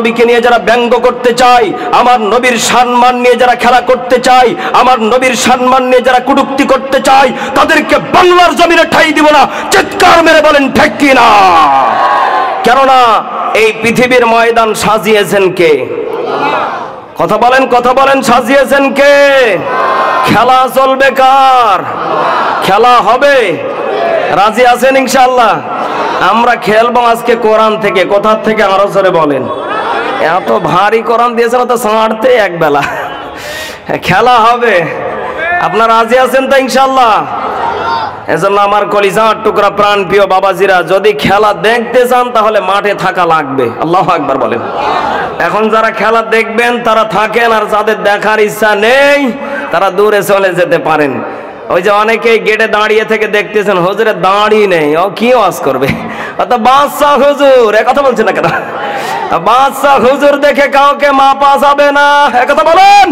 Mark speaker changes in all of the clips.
Speaker 1: নবীকে নিয়ে যারা ব্যঙ্গ করতে চায়, আমার নবীর সম্মান নিয়ে যারা খেলা করতে চায়, আমার নবীর সম্মান নিয়ে যারা কটূক্তি করতে চায়, তাদেরকে বাংলার জমিনে ঠাঁই দিব না। চিৎকার মেরে বলেন ঠিক কি না? কেননা এই পৃথিবীর ময়দান সাজিয়েছেন কে? কথা বলেন, সাজিয়েছেন কে? খেলা চলবে কার? খেলা হবে? রাজি আছেন ইনশাআল্লাহ? আমরা খেলবো আজকে কোরআন থেকে। কোথা থেকে? আরো জোরে বলেন। এত ভারী কোরআন দিয়েছেন তো ছাড়তে এক বেলা। খেলা হবে, আপনারা রাজি আছেন তো ইনশাআল্লাহ? এজন্য আমার কলিজার টুকরা প্রাণ প্রিয় বাবাজিরা, যদি খেলা দেখতে চান তাহলে মাঠে থাকা লাগবে। আল্লাহু আকবার বলেন। এখন যারা খেলা দেখবেন তারা থাকেন, আর যাদের দেখার ইচ্ছা নেই তারা দূরে চলে যেতে পারেন। ওই যে অনেকেই গেটে দাঁড়িয়ে থেকে দেখতেছেন, হুজুরে দাঁড়িয়ে নেই, ও কি ওয়াজ করবে? অত বাদশা হুজুর, এ কথা বলছেন না কেন? বাদশা হুজুর দেখে কাউকে মাপা যাবে না, এ কথা বলেন।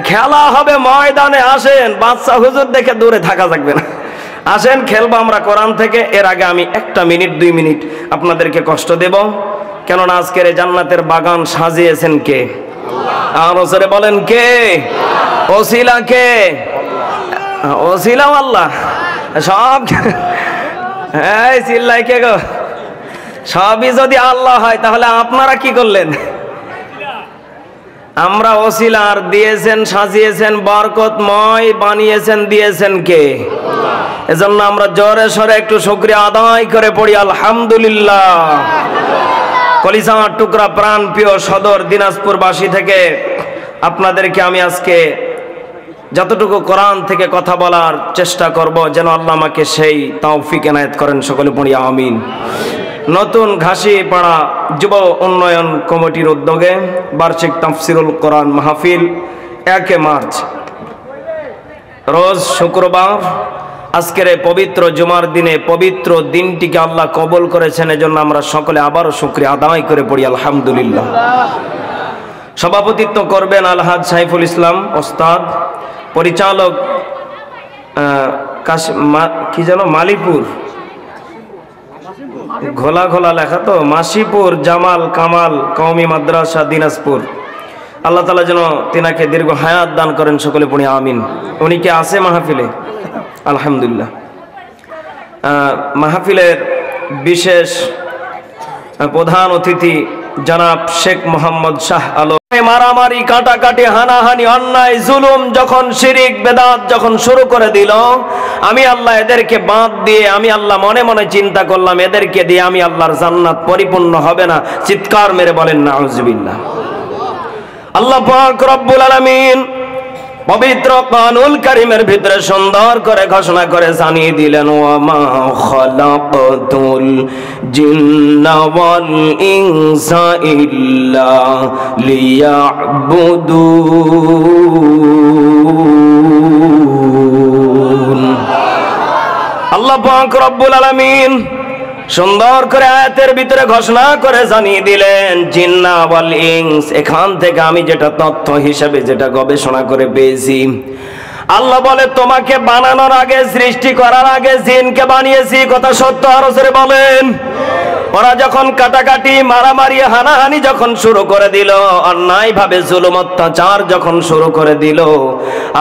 Speaker 1: খেলা হবে ময়দানে, আসেন। বাদশা হুজুর দেখে দূরে থাকা যাবে না, আসেন খেলবো আমরা কোরআন থেকে। এর আগে আমি 1 মিনিট 2 মিনিট আপনাদেরকে কষ্ট দেব, কেননা আজকের এই জান্নাতের বাগান সাজিয়েছেন কে? আরো জোরে বলেন কে? ওসিলা কে? ওসিলাও আল্লাহ। সব এই চিল্লাই কে গো? সবই যদি আল্লাহ হয় তাহলে আপনারা কি করলেন? আমরা ওসিলা, আর দিয়েছেন, সাজিয়েছেন, বরকতময় বানিয়েছেন, দিয়েছেন কে? এজন্য আমরা জোরে সরে একটু শুকরিয়া আদায় করে পড়ি আলহামদুলিল্লাহ। কলিজার টুকরা প্রাণ প্রিয় সদর দিনাজপুরবাসী থেকে আপনাদেরকে আমি আজকে যতটুকু কোরআন থেকে কথা বলার চেষ্টা করব, যেন আল্লাহ আমাকে সেই তৌফিক এনায়েত করেন। সকলে পড়ি আমিন। নতুন ঘাসিপাড়া যুব উন্নয়ন কমিটির উদ্যোগে বার্ষিক তাফসিরুল কোরআন মাহফিল 1 মার্চ রোজ শুক্রবার, আজকের এই পবিত্র জুমার দিনে, পবিত্র দিনটিকে আল্লাহ কবুল করেছেন, এজন্য আমরা সকলে আবারও শুকরিয়া আদায় করে পড়ি আলহামদুলিল্লাহ। সভাপতিত্ব করবেন আলহাজ সাইফুল ইসলাম ওস্তাদ, পরিচালক কি যেন মালিপুর, ঘোলা ঘোলা লেখা তো, মাসিপুর জামাল কামাল কওমি মাদ্রাসা দিনাজপুর। আল্লাহ তাআলা যেন তিনাকে দীর্ঘ হায়াত দান করেন। সকলে পড়ি আমিন। উনি কি আছে মাহফিলে? আলহামদুলিল্লাহ। মাহফিলের বিশেষ প্রধান অতিথি জনাব শেখ মোহাম্মদ শাহ আলম। মারামারি, কাটাকাটি, হানাহানি, অন্যায়, জুলুম যখন, শিরিক বেদাত যখন শুরু করে দিল, আমি আল্লাহ এদেরকে বাদ দিয়ে, আমি আল্লাহ মনে মনে চিন্তা করলাম, এদেরকে দিয়ে আমি আল্লাহর জান্নাত পরিপূর্ণ হবে না। চিৎকার মেরে বলেন নাউজুবিল্লাহ। আল্লাহ পাক রব্বুল আলামিন পবিত্র কানুল কারীমের ভিতরে সুন্দর করে ঘোষণা করে জানিয়ে দিলেন, ওয়া মা খালাকাতুল জিন্না ওয়াল ইনসা ইল্লা লিয়াবুদুন। আল্লাহ পাক রব্বুল আলামিন সুন্দর করে আয়াতের ভিতরে ঘোষণা করে জানিয়ে দিলেন, জিন্না ওয়াল ইনস, এখান থেকে আমি যেটা তথ্য হিসেবে যেটা গবেষণা করে পেয়েছি, আল্লাহ বলে তোমাকে বানানোর আগে, সৃষ্টি করার আগে জিনকে বানিয়েছি। কথা সত্য? আরো জোরে বলেন। ওরা যখন কাটাকাটি, মারামারি, হানাহানি যখন শুরু করে দিল, অন্যায় ভাবে জুলুম অত্যাচার যখন শুরু করে দিল,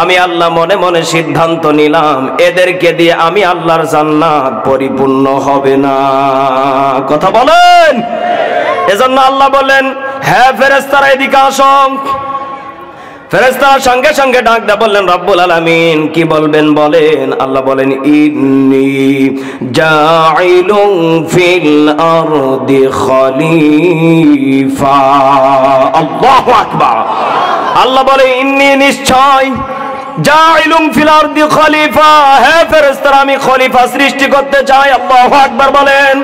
Speaker 1: আমি আল্লাহ মনে মনে সিদ্ধান্ত নিলাম, এদেরকে দিয়ে আমি আল্লাহর জান্নাত পরিপূর্ণ হবে না। কথা বলেন। এজন্য আল্লাহ বলেন, হ্যাঁ ফেরেশতারা এদিকে আসো। ফেরেশতারা সঙ্গে সঙ্গে ডাক দিয়ে বললেন, রব্বুল আলামিন কি বলবেন বলেন। আল্লাহ বলেন, ইন্নী জাইলুন ফিল আরদি খলিফা। আল্লাহু আকবার। আল্লাহ বলে, ইন্নী নিশ্চয়, জাইলুন ফিল আরদি খলিফা, হে ফেরেশতারা আমি খলিফা সৃষ্টি করতে চাই। আল্লাহু আকবার বলেন।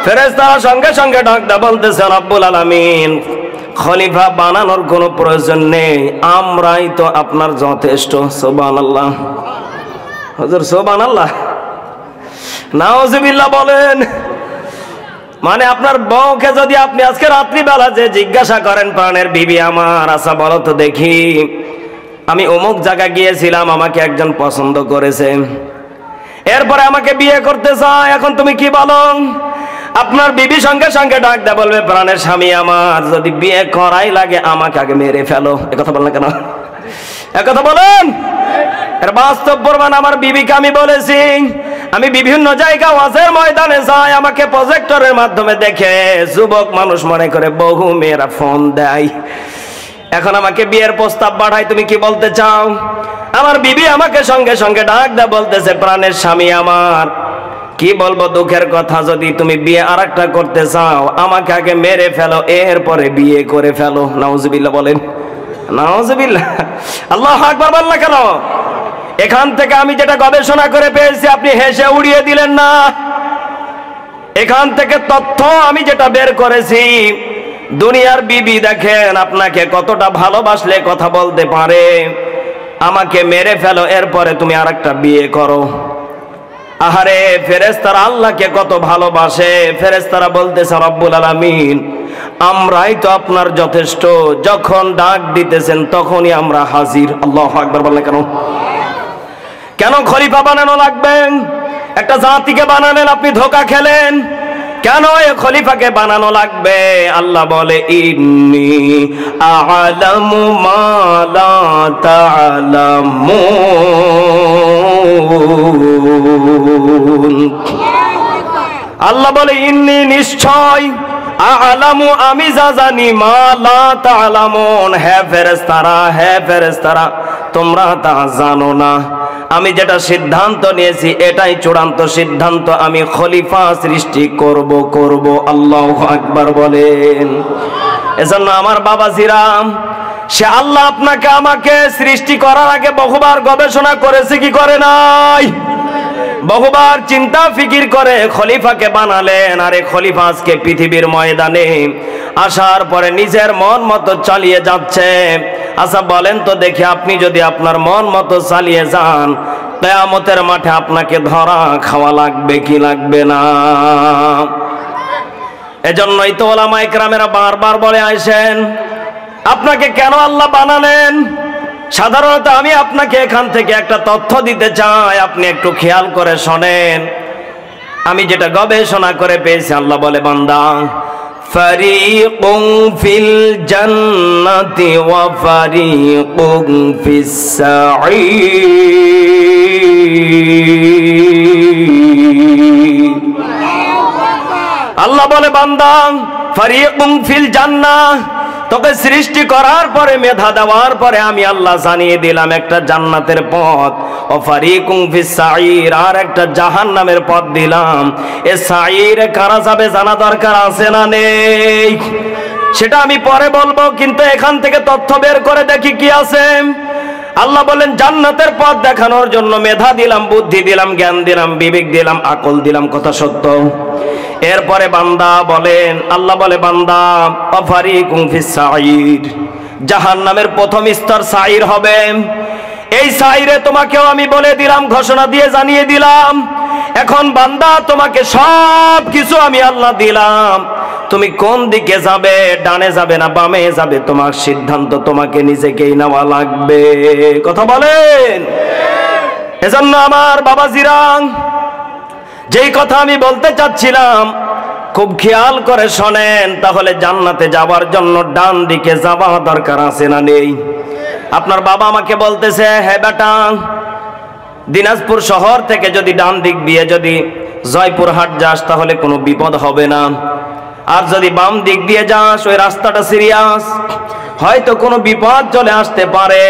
Speaker 1: ফেরেশতারা সঙ্গে সঙ্গে ডাক দিয়ে বলতেছে, রব্বুল আলামিন খলিফা বানানোর কোনো প্রয়োজন নেই, আমরাই তো আপনার যথেষ্ট। সুবহানাল্লাহ। হুজুর সুবহানাল্লাহ, নাউজুবিল্লাহ বলেন। মানে আপনার বউকে যদি আপনি আজকে রাত্রিবেলা যে জিজ্ঞাসা করেন, প্রাণের বিবি আমার, আচ্ছা বলো তো দেখি, আমি অমুক জায়গায় গিয়েছিলাম, আমাকে একজন পছন্দ করেছে, এরপরে আমাকে বিয়ে করতে চায়, এখন তুমি কি বলো? আপনার বিবি সঙ্গে সঙ্গে ডাক দেয় বলবে প্রাণের স্বামী আমার, যদি বিয়ে করাই লাগে আমাকে আগে মেরে ফেলো। একথা বললেন কেন? একথা বলেন। এর বাস্তব প্রমাণ আমার বিবিকে আমি বলেছি। আমি বিভিন্ন জায়গা ওয়াজের ময়দানে যাই, আমাকে প্রজেক্টরের মাধ্যমে দেখে যুবক মানুষ মনে করে বহু মেয়েরা ফোন দেয়। এখন আমাকে বিয়ের প্রস্তাব পাঠায়, তুমি কি বলতে চাও? আমার বিবি আমাকে সঙ্গে সঙ্গে ডাক দেয়, বলতেছে প্রাণের স্বামী আমার, কি বলবো দুঃখের কথা, যদি তুমি বিয়ে আরেকটা করতে চাও আমাকে আগে মেরে ফেলো, এরপরে বিয়ে করে ফেলো। নাউজুবিল্লাহ বলেন। নাউজুবিল্লাহ। আল্লাহু আকবার বল না কেন? এখান থেকে আমি যেটা গবেষণা করে পেয়েছি আপনি হেসে উড়িয়ে দিলেন না। এখান থেকে তথ্য আমি যেটা বের করেছি, দুনিয়ার বিবি দেখেন আপনাকে কতটা ভালোবাসলে কথা বলতে পারে, আমাকে মেরে ফেলো এরপরে তুমি আরেকটা বিয়ে করো। আহারে ফেরেশতারা আল্লাহকে কত ভালোবাসে। ফেরেশতারা বলতেছে রব্বুল আলামিন, আমরাই তো আপনার যথেষ্ট, যখন ডাক দিতেছেন তখনই আমরা হাজির। আল্লাহু আকবার বলেন কেন? কেন খলিফা বানানো লাগবে? একটা জাতিকে বানালেন, আপনি ধোঁকা খেলেন। কেন এই খলিফাকে বানানো লাগবে? আল্লাহ বলে ইন্নী আ'লামু মা লা তা'লামুন। আল্লাহ বলে ইন্নী নিশ্চয়, আ'লামু আমি যা জানি, মা লা তা'লামুন হে ফেরেশতারা, হে ফেরেশতারা তোমরা তা জানো না। আমি যেটা সিদ্ধান্ত নিয়েছি এটাই চূড়ান্ত সিদ্ধান্ত, আমি খলিফা সৃষ্টি করব। আল্লাহু আকবার বলেন। এজন্য আমার বাবাজিরা, সে আল্লাহ আপনাকে আমাকে সৃষ্টি করার আগে বহুবার গবেষণা করেছে কি করে নাই? বহুবার চিন্তা ফিকির করে খলিফাকে বানালেন। আর এই খলিফা আজকে পৃথিবীর ময়দানে আসার পরে নিজের মন মতো চালিয়ে যাচ্ছে। আচ্ছা বলেন তো দেখি, আপনি যদি আপনার মন মতো চালিয়ে যান, কিয়ামতের মাঠে আপনাকে ধরা খাওয়া লাগবে কি লাগবে না? এজন্যই তো ওলামায়ে কেরামেরা বারবার বলে আসেন, আপনাকে কেন আল্লাহ বানালেন? সাধারণত আমি আপনাকে এখান থেকে একটা তথ্য দিতে চাই, আপনি একটু খেয়াল করে শোনেন। আমি যেটা গবেষণা করে পেয়েছি, আল্লাহ বলে বান্দা, ফারিকুন ফিল জান্নাতি ওয়া ফারিকুন ফিস সাঈর। আল্লাহ বলে বান্দা, ফারিকুন ফিল জান্নাহ, তোকে সৃষ্টি করার পরে মেধা দেওয়ার পরে আমি আল্লাহ জানিয়ে দিলাম একটা জান্নাতের পথ, ও ফারিকুন ফিস সাঈর, আর একটা জাহান্নামের পথ দিলাম। এ সাঈরে কারা যাবে জানা দরকার আছে না নেই? সেটা আমি পরে বলবো, কিন্তু এখান থেকে তথ্য বের করে দেখি কি আছে। আল্লাহ বলেন জান্নাতের পথ দেখানোর জন্য মেধা দিলাম, বুদ্ধি দিলাম, জ্ঞান দিলাম, বিবেক দিলাম, আকল দিলাম। কথা সত্য। এরপরে বান্দা বলেন, আল্লাহ বলে বান্দা ফারিকুন ফিস সাঈর, জাহান্নামের প্রথম স্তর সাঈর হবে। এই সাঈরে তোমাকেও আমি বলে দিলাম, ঘোষণা দিয়ে জানিয়ে দিলাম। এখন বান্দা তোমাকে সব কিছু আমি আল্লাহ দিলাম, তুমি কোন দিকে যাবে, ডানে যাবে না বামে যাবে, তোমার সিদ্ধান্ত তোমাকে নিজেকেই নেওয়া লাগবে। কথা বলেন। এজন্য আমার বাবাজিরা, যেই কথা আমি বলতে চাচ্ছিলাম খুব খেয়াল করে শোনেন, তাহলে জান্নাতে যাওয়ার জন্য ডান দিকে যাওয়া দরকার আছে না নেই? আপনার বাবা আমাকে বলতেছে, হ্যাঁ বেটা, দিনাজপুর শহর থেকে যদি ডান দিক দিয়ে যদি জয়পুরহাট যাস তাহলে কোনো বিপদ হবে না, আর যদি বাম দিক দিয়ে যাস ওই রাস্তাটা সিরিয়াস, হয়তো কোনো বিপদ চলে আসতে পারে।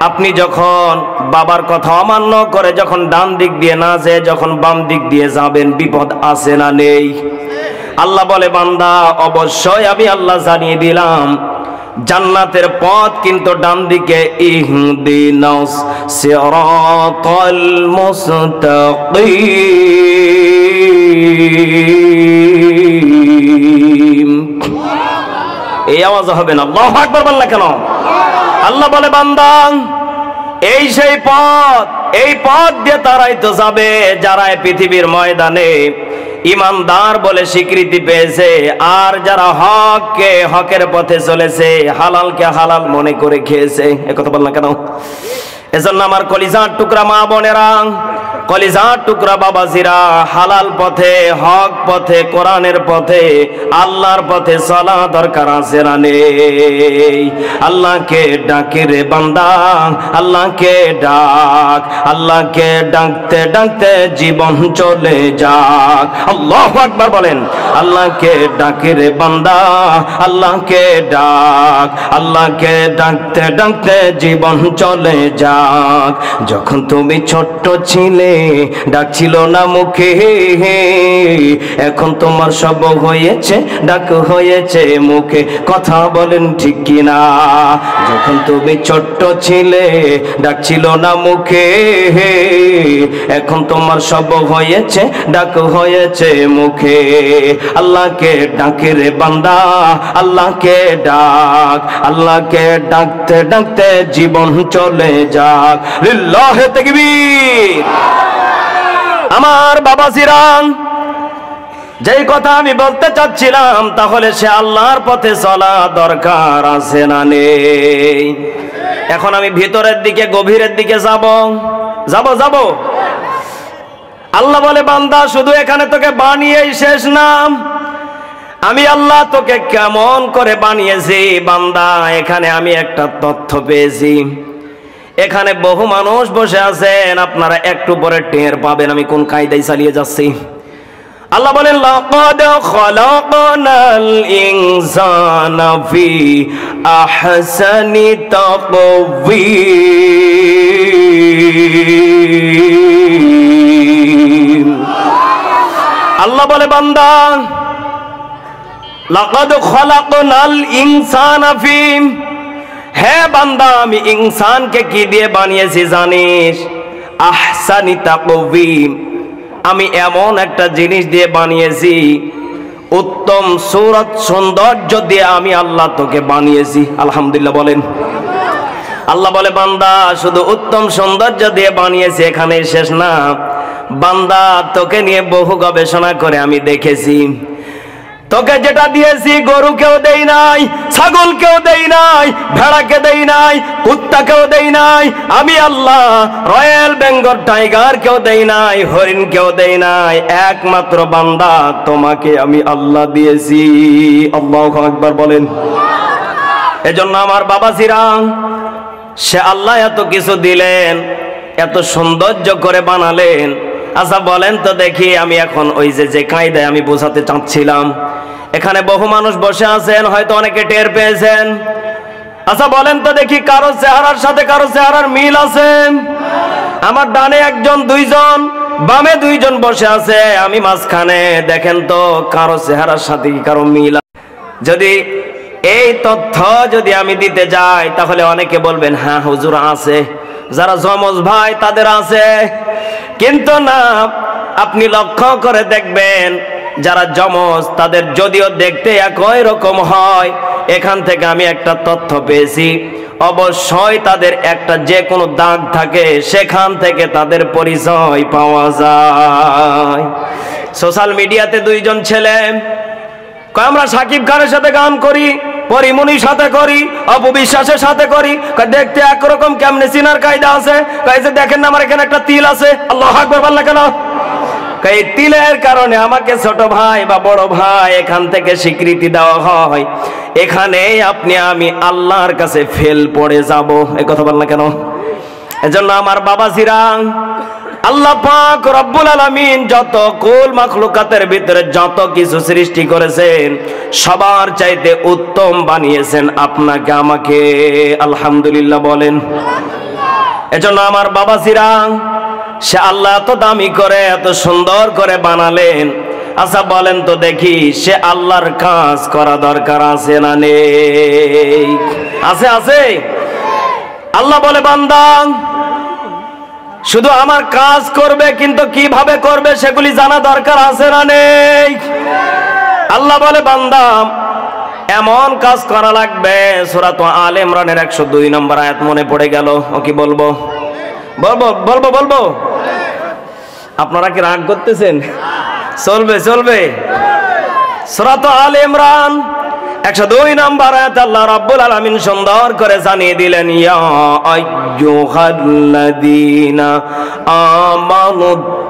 Speaker 1: আপনি যখন বাবার কথা অমান্য করে যখন ডান দিক দিয়ে না যেয়ে যখন বাম দিক দিয়ে যাবেন, বিপদ আছে না নেই? আল্লাহ বলে বান্দা অবশ্যই আমি আল্লাহ জানিয়ে দিলাম, জান্নাতের পথ কিন্তু ডান দিকে। ইহদিনাস সিরাতাল মুস্তাকিম। এই আওয়াজ হবে না? আল্লাহু আকবার বললা কেন? আল্লাহ বলে বান্দা এই সেই পথ, এই পথ দিয়ে তারাই তো যাবে যারা পৃথিবীর ময়দানে ইমানদার বলে স্বীকৃতি পেয়েছে, আর যারা হককে হকের পথে চলেছে, হালালকে হালাল মনে করে খেয়েছে। একথা বল না কেন? এজন্য আমার কলিজার টুকরা মা বোনেরা, কলিজার টুকরা বাবাজিরা, হালাল পথে, হক পথে, কোরআনের পথে, আল্লাহর পথে চলা দরকার আছে না নেই? আল্লাহকে ডাকে রে বান্দা, আল্লাহকে ডাক, আল্লাহকে ডাকতে ডাকতে জীবন চলে যাক। আল্লাহু আকবার বলেন। আল্লাহকে ডাকে রে বান্দা, আল্লাহকে ডাক, আল্লাহকে ডাকতে ডাকতে জীবন চলে যাক। যখন তুমি ছোট্ট ছিলে ডাকছিল না মুখে, এখন তোমার সব হয়েছে ডাক হয়েছে মুখে। কথা বলেন ঠিক কিনা? যখন তুমি ছোট্ট ছিলে ডাকছিল না মুখে, এখন তোমার সব হয়েছে ডাক হয়েছে মুখে। আল্লাহকে ডাকে রে বান্দা, আল্লাহকে ডাক, আল্লাহকে ডাকতে ডাকতে জীবন চলে যাক। লিল্লাহি তাকবীর। আমার বাবাজিরা, যেই কথা আমি বলতে চাচ্ছিলাম, তাহলে সে আল্লাহর পথে চলা দরকার আছে না নেই? এখন আমি ভিতরের দিকে, গভীরের দিকে যাব। আল্লাহ বলে, বান্দা শুধু এখানে তোকে বানিয়েই শেষ না, আমি আল্লাহ তোকে কেমন করে বানিয়েছি বান্দা। এখানে আমি একটা তথ্য পেয়েছি। এখানে বহু মানুষ বসে আছেন, আপনারা একটু পরে টের পাবেন আমি কোন কায়দায় চালিয়ে যাচ্ছি। আল্লাহ বলেন, লাকাদ খালাকনাল ইনসানা ফি আহসানি তাকওয়ীম। আল্লাহ বলে, বান্দা লাকাদ খালাকনাল ইনসানা ফি, হে বান্দা আমি ইনসানকে কি দিয়ে বানিয়েছি জানিস? আহসানি তাকওয়ীম। আমি এমন একটা জিনিস দিয়ে বানিয়েছি, উত্তম সূরত, সৌন্দর্য দিয়ে আমি আল্লাহ তোকে বানিয়েছি। আলহামদুলিল্লাহ বলেন। আল্লাহ বলে, বান্দা শুধু উত্তম সৌন্দর্য দিয়ে বানিয়েছি, এখানে শেষ না বান্দা। তোকে নিয়ে বহু গবেষণা করে আমি দেখেছি, তোকে যেটা দিয়েছি গরুকেও দেই নাই, ছাগলকেও দেই নাই, ভেড়াকে দেই নাই, কুত্তাকেও দেই নাই, আমি আল্লাহ রয়্যাল বেঙ্গল টাইগারকেও দেই নাই, হরিণকেও দেই নাই, একমাত্র বান্দা তোমাকে আমি আল্লাহ দিয়েছি। আল্লাহু আকবার বলেন। এজন্য আমার বাবাজিরা, সে আল্লাহ এত কিছু দিলেন, এত সৌন্দর্য করে বানালেন। আচ্ছা বলেন তো দেখি, আমি এখন ওই যে কায়দায় আমি বোঝাতে চাচ্ছিলাম, এখানে বহু মানুষ বসে আছেন, হয়তো অনেকে টের পেয়েছেন। আচ্ছা বলেন তো দেখি, কারো চেহারার সাথে কারো চেহারার মিল আছে? আমার ডানে একজন, দুইজন, বামে দুইজন বসে আছে, আমি মাঝখানে। দেখেন তো কারো চেহারার সাথে কি কারো মিল? যদি এই তথ্য যদি আমি দিতে যাই, তাহলে অনেকে বলবেন হ্যাঁ হুজুর আছে, যারা যমজ ভাই তাদের আছে। কিন্তু না, আপনি লক্ষ্য করে দেখবেন, যারা যমজ তাদের যদিও দেখতে একই রকম হয়, এখান থেকে আমি একটা তথ্য পেয়েছি, অবশ্যই তাদের একটা যে কোনো দাগ থাকে, সেখান থেকে তাদের পরিচয় পাওয়া যায়। সোশ্যাল মিডিয়াতে দুইজন ছেলে, আমরা সাকিব খানের সাথে গান করি, পরিমনির সাথে করি, অপবিশ্বাসের সাথে করি, দেখতে একরকম, কেমনে চিনার কায়দা আছে? দেখেন না আমার এখানে একটা তিল আছে। আল্লাহু আকবার বল না কেন? এই তিলের কারণে আমাকে ছোট ভাই বা বড় ভাই এখান থেকে স্বীকৃতি দেওয়া হয়। এখানে আপনি আমি আল্লাহর কাছে ফেল পড়ে যাব, এই কথা বল না কেন? এজন্য আমার বাবাজিরা, আল্লাহ পাক রব্বুল আলামিন যত কুল মাখলুকাতের ভিতরে যত কিছু সৃষ্টি করেছেন, সবার চাইতে উত্তম বানিয়েছেন আপনাকে আমাকে। আলহামদুলিল্লাহ বলেন। এজন্য আমার বাবাজিরা, সে আল্লাহ এত দামি করে, এত সুন্দর করে বানালেন। আচ্ছা বলেন তো দেখি, সে আল্লাহর কাজ করা দরকার আছে না নেই? আছে, আছে। আল্লাহ বলে, বান্দা শুধু আমার কাজ করবে, কিন্তু কিভাবে করবে সেগুলি জানা দরকার আছে না নেই? আল্লাহ বলে, বান্দা এমন কাজ করা লাগবে। সূরা আলে ইমরানের 102 নম্বর আয়াত মনে পড়ে গেল। ও কি বলবো? বলবো। আপনারা কি রাগ করতেছেন? চলবে। সূরা আলে ইমরান 102 নম্বর আয়াতে আল্লাহ রাব্বুল আলামিন সুন্দর করে জানিয়ে দিলেন, ইয়া আইয়ুহাল্লাযীনা আমানুত্তাকুল্লাহ।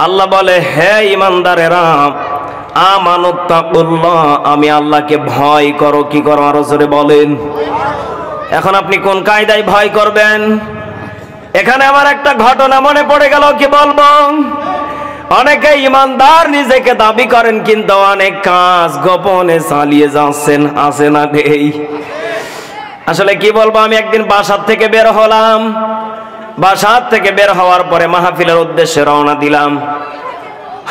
Speaker 1: আল্লাহ বলে, হে ঈমানদারেরা, আমানুত্তাকুল্লাহ, আমি আল্লাহকে ভয় করো। কি করো? আরো জোরে বলেন। এখন আপনি কোন কায়দায় ভয় করবেন? এখানে আমার একটা ঘটনা মনে পড়ে গেল, কি বলবো। অনেকে ইমানদার নিজেকে দাবি করেন, কিন্তু অনেক কাজ গোপনে চালিয়ে যাচ্ছেন, আছে না নেই? আসলে কি বলবো, আমি একদিন বাসার থেকে বের হলাম। বাসার থেকে বের হওয়ার পরে মাহফিলের উদ্দেশ্যে রওনা দিলাম।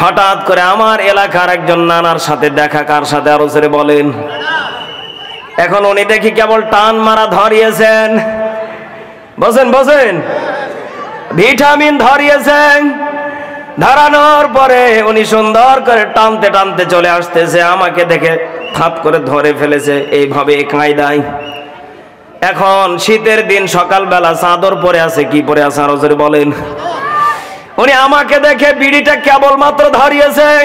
Speaker 1: হঠাৎ করে আমার এলাকার একজন নানার সাথে দেখা। কার সাথে? আরো জোরে বলেন। এখন উনি দেখি কেবল টান মারা ধরিয়েছেন। বসেন বসেন, ভিটামিন ধরিয়েছেন। ধরানোর পরে উনি সুন্দর করে টানতে টানতে চলে আসতেছে। আমাকে দেখে থাপ করে ধরে ফেলেছে এইভাবে, এই কায়দায়। এখন শীতের দিন, সকালবেলা চাদর পরে আছে। কি পরে আছে? আরো জোরে বলেন। উনি আমাকে দেখে বিড়িটা কেবলমাত্র ধরিয়েছেন।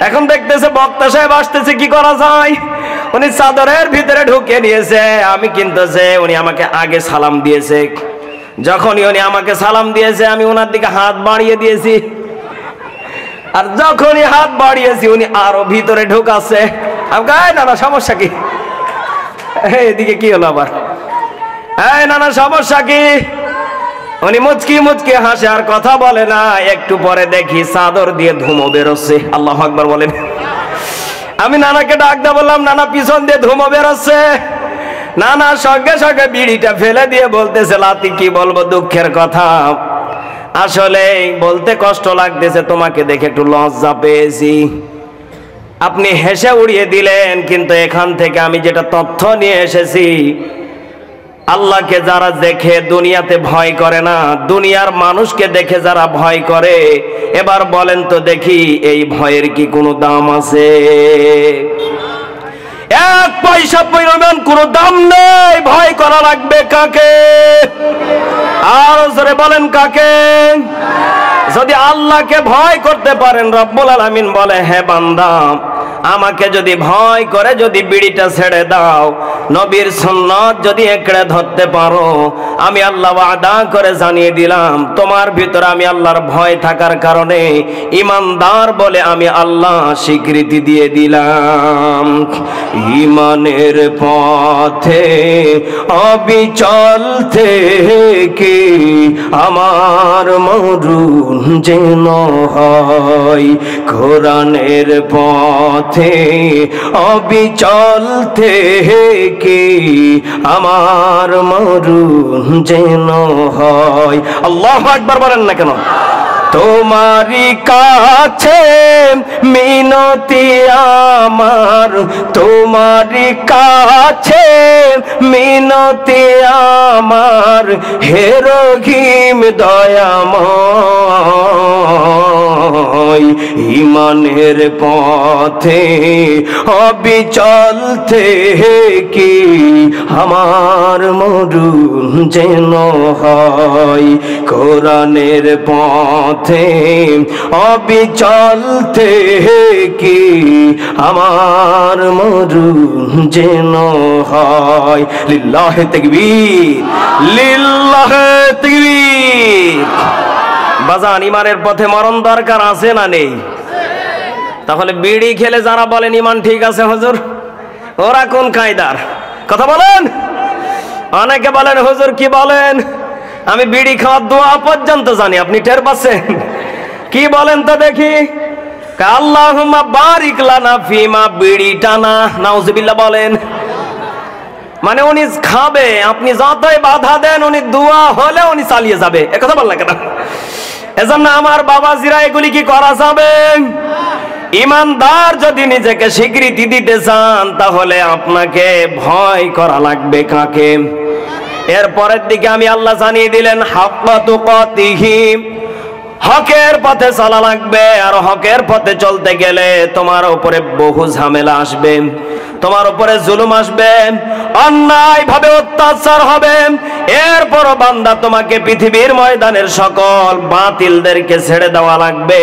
Speaker 1: এখন দেখতেছে বক্তা সাহেব আসতেছে, কি করা যায়। উনি চাদরের ভিতরে ঢুকে নিয়েছে। আমি কিন্তু উনি আমাকে আগে সালাম দিয়েছে। যখনই উনি আমাকে সালাম দিয়েছে, আমি ওনার দিকে হাত বাড়িয়ে দিয়েছি। আর যখনই হাত বাড়িয়েছি, উনি আরো ভিতরে ঢুকাচ্ছে। আমি কই, নানা সমস্যা কি? এদিকে কি হলো আবার? এই নানা সমস্যা কি? উনি মুচকি মুচকি হাসে, আর কথা বলে না। একটু পরে দেখি চাদর দিয়ে ধুমো বেরোচ্ছে। আল্লাহু আকবার বলেন। আমি নানাকে ডাক দিয়ে বললাম, নানা পিছন দিয়ে ধুমো বেরোচ্ছে। নানা সঙ্গে সঙ্গে বিড়িটা ফেলে দিয়ে বলতেছে, লাতি কি বলবো, দুঃখের কথা। আসলে বলতে কষ্ট লাগতেছে, তোমাকে দেখে একটু লজ্জা পেয়েছি। আপনি হেসে উড়িয়ে দিলেন, কিন্তু এখান থেকে আমি যেটা তথ্য নিয়ে এসেছি, আল্লাহকে যারা দেখে দুনিয়াতে ভয় করে না, দুনিয়ার মানুষকে দেখে যারা ভয় করে, এবার বলেন তো দেখি, এই ভয়ের কি কোনো দাম আছে? এক পয়সা পরিমাণ কোনো দাম নেই। ভয় করা লাগবে কাকে? আর জোরে বলেন, কাকে? যদি আল্লাহকে ভয় করতে পারেন, রব্বুল আলামিন বলে, হে বান্দা, আমাকে যদি ভয় করে যদি বিড়িটা ছেড়ে দাও, নবীর সুন্নাত যদি একড়ে ধরতে পারো, আমি আল্লাহ ওয়াদা করে জানিয়ে দিলাম, তোমার ভিতরে আমি আল্লাহর ভয় থাকার কারণে ঈমানদার বলে আমি আল্লাহ স্বীকৃতি দিয়ে দিলাম। ঈমানের পথে অবিচল থেকে আমার মরণ যেন হয়, কোরআনের পথে অবিচল থেকে আমার মরণ যেন হয়। আল্লাহু আকবার বলেন না কেন? তোমারি কাছে মিনতি আমার, তোমারি কাছে মিনতি আমার, হে রহিম দয়াময়। ঈমানের পথে অবিচল থেকে আমার মরণ যেন হয়, কোরআনের পথে অবিচল থেকে আমার মরণ যেন হয়। লিল্লাহে তাকবীর, লিল্লাহে তাকবীর। বাজান, ঈমানের পথে মরণ দরকার আছে না নেই? তাহলে বিড়ি খেলে যারা বলেন ঈমান ঠিক আছে হুজুর, ওরা কোন কায়দার কথা বলেন? অনেকে বলেন, হুজুর কি বলেন, আমি বিড়ি খাওয়ার দোয়া পর্যন্ত জানি। আপনি টের পাচ্ছেন? কি বলেন তো দেখি? আল্লাহুম্মা বারিক লানা ফিমা, বিড়ি টানা, নাউজুবিল্লাহ বলেন। মানে উনি খাবে, আপনি যতই বাধা দেন, উনি দোয়া হলে উনি চালিয়ে যাবে। এ কথা বললেন কেন? এজন্য আমার বাবাজিরা, এগুলি কি করা যাবে? ঈমানদার যদি নিজেকে স্বীকৃতি দিতে চান, তাহলে আপনাকে ভয় করা লাগবে কাকে? এর পরের দিকে আমি আল্লাহ জানিয়ে দিলেন, হাক্কা তুকাতিহি, হকের পথে চলা লাগবে। আর হকের পথে চলতে গেলে তোমার উপরে বহু ঝামেলা আসবে। তোমার উপরে জুলুম আসবে, অন্যায় ভাবে অত্যাচার হবে। এরপর বান্দা তোমাকে পৃথিবীর ময়দানের সকল বাতিলদেরকে ছেড়ে দেওয়া লাগবে,